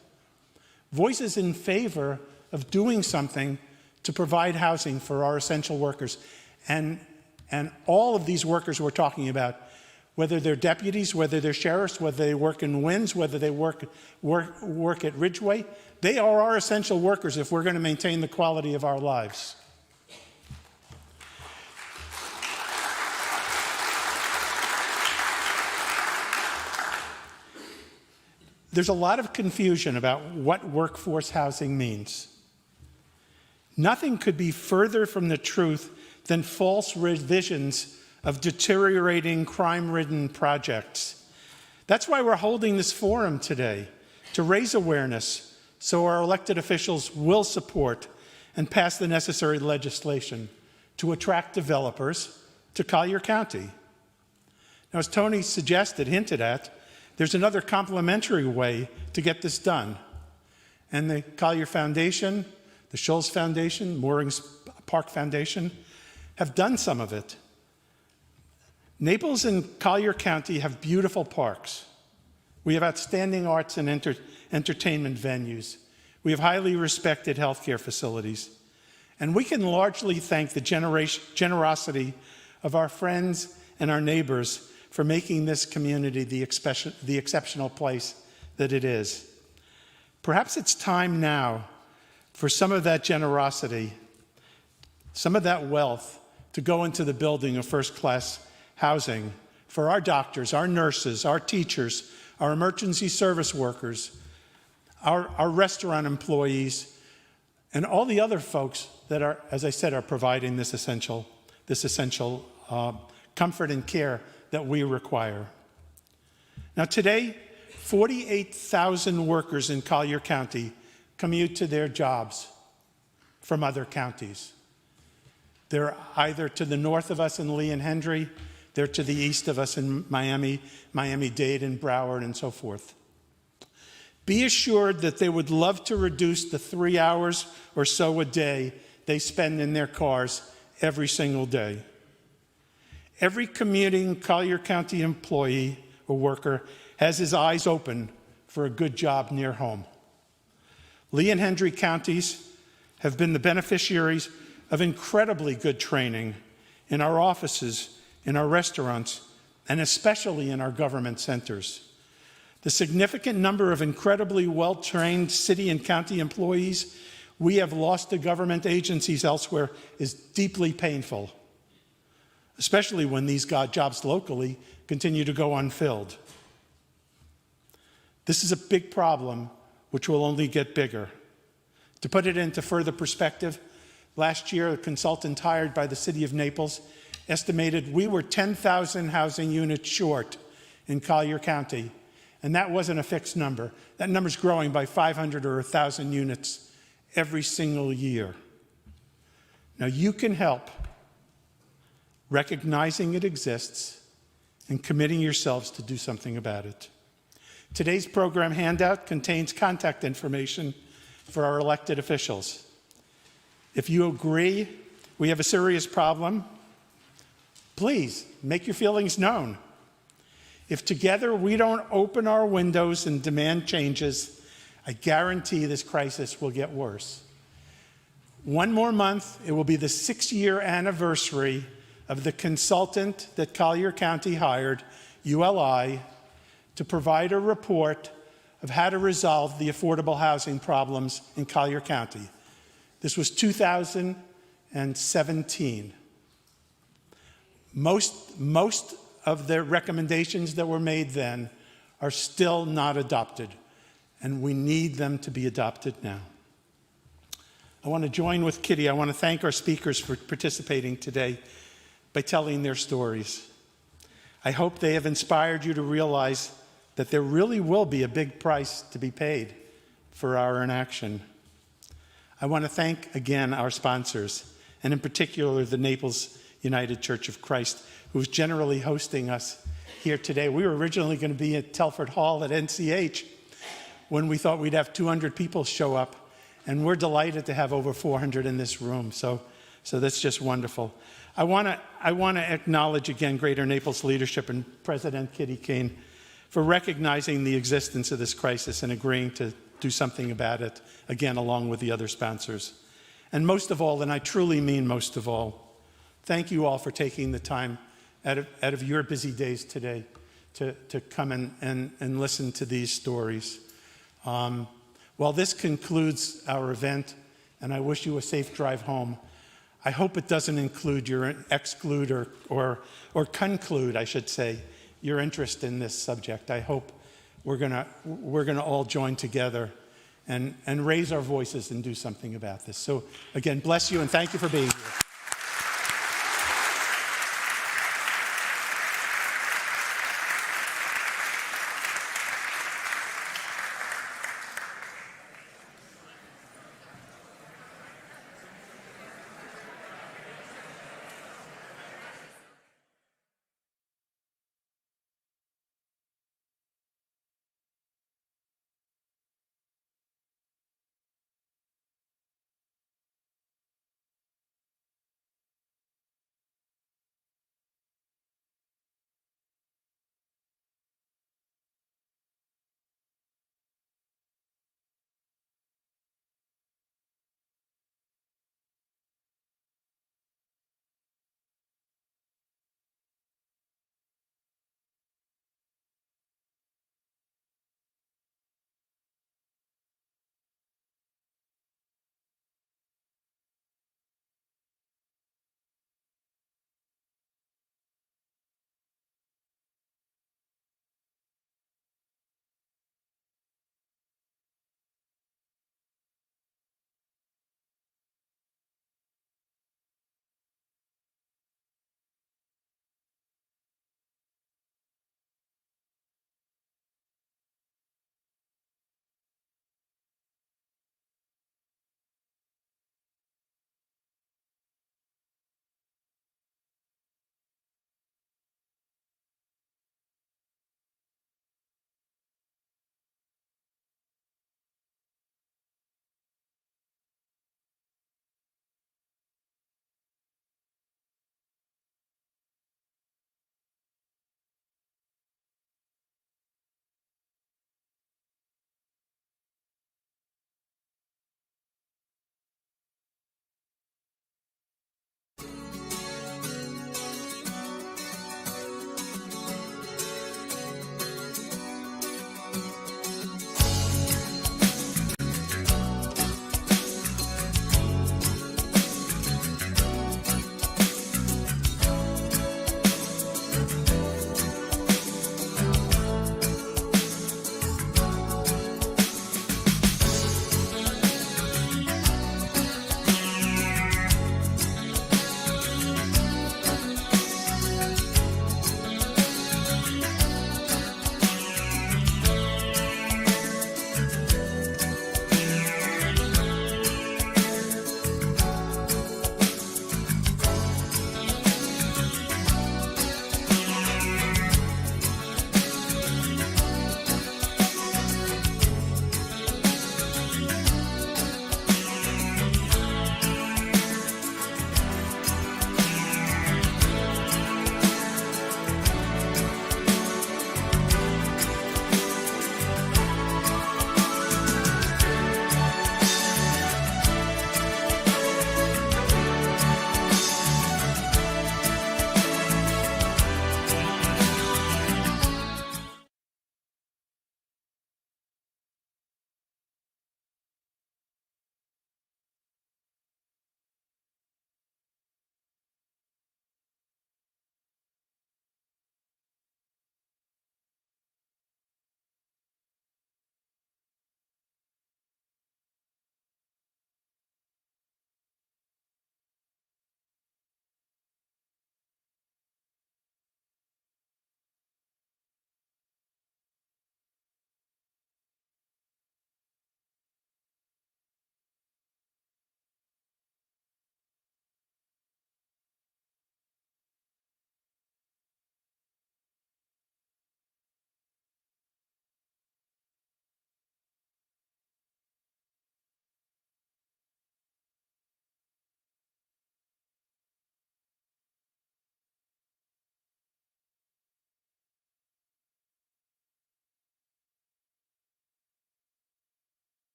voices in favor of doing something to provide housing for our essential workers. And all of these workers we're talking about, whether they're deputies, whether they're sheriffs, whether they work in WINS, whether they work at Ridgeway, they are our essential workers if we're going to maintain the quality of our lives. There's a lot of confusion about what workforce housing means. Nothing could be further from the truth than false visions of deteriorating, crime-ridden projects. That's why we're holding this forum today, to raise awareness so our elected officials will support and pass the necessary legislation to attract developers to Collier County. Now, as Tony suggested, hinted at, there's another complementary way to get this done. And the Collier Foundation, the Scholes Foundation, Moorings Park Foundation have done some of it. Naples and Collier County have beautiful parks. We have outstanding arts and entertainment venues. We have highly respected healthcare facilities. And we can largely thank the generosity of our friends and our neighbors for making this community the exceptional place that it is. Perhaps it's time now for some of that generosity, some of that wealth to go into the building of first-class housing for our doctors, our nurses, our teachers, our emergency service workers, our restaurant employees, and all the other folks that are, as I said, are providing this essential comfort and care that we require. Now today, 48,000 workers in Collier County commute to their jobs from other counties. They're either to the north of us in Lee and Hendry, they're to the east of us in Miami-Dade and Broward and so forth. Be assured that they would love to reduce the 3 hours or so a day they spend in their cars every single day. Every commuting Collier County employee or worker has his eyes open for a good job near home. Lee and Hendry counties have been the beneficiaries of incredibly good training in our offices, in our restaurants, and especially in our government centers. The significant number of incredibly well-trained city and county employees we have lost to government agencies elsewhere is deeply painful, especially when these jobs locally continue to go unfilled. This is a big problem which will only get bigger. To put it into further perspective, last year a consultant hired by the city of Naples estimated we were 10,000 housing units short in Collier County, and that wasn't a fixed number. That number's growing by 500 or 1,000 units every single year. Now you can help recognizing it exists and committing yourselves to do something about it. Today's program handout contains contact information for our elected officials. If you agree we have a serious problem, please make your feelings known. If together we don't open our windows and demand changes, I guarantee this crisis will get worse. One more month, it will be the 6-year anniversary of the consultant that Collier County hired, ULI, to provide a report of how to resolve the affordable housing problems in Collier County. This was 2017. Most of the recommendations that were made then are still not adopted, and we need them to be adopted now. I want to join with Kitty. I want to thank our speakers for participating today by telling their stories. I hope they have inspired you to realize that there really will be a big price to be paid for our inaction. I want to thank again our sponsors, and in particular the Naples United Church of Christ, who's generally hosting us here today. We were originally going to be at Telford Hall at NCH when we thought we'd have 200 people show up, and we're delighted to have over 400 in this room. So that's just wonderful. I want to acknowledge again Greater Naples leadership and President Kitty Kane for recognizing the existence of this crisis and agreeing to do something about it, again, along with the other sponsors. And most of all, and I truly mean most of all, thank you all for taking the time out of your busy days today to come and listen to these stories. While this concludes our event, and I wish you a safe drive home, I hope it doesn't exclude or conclude, I should say, your interest in this subject. I hope we're gonna all join together and raise our voices and do something about this. So again, bless you and thank you for being here.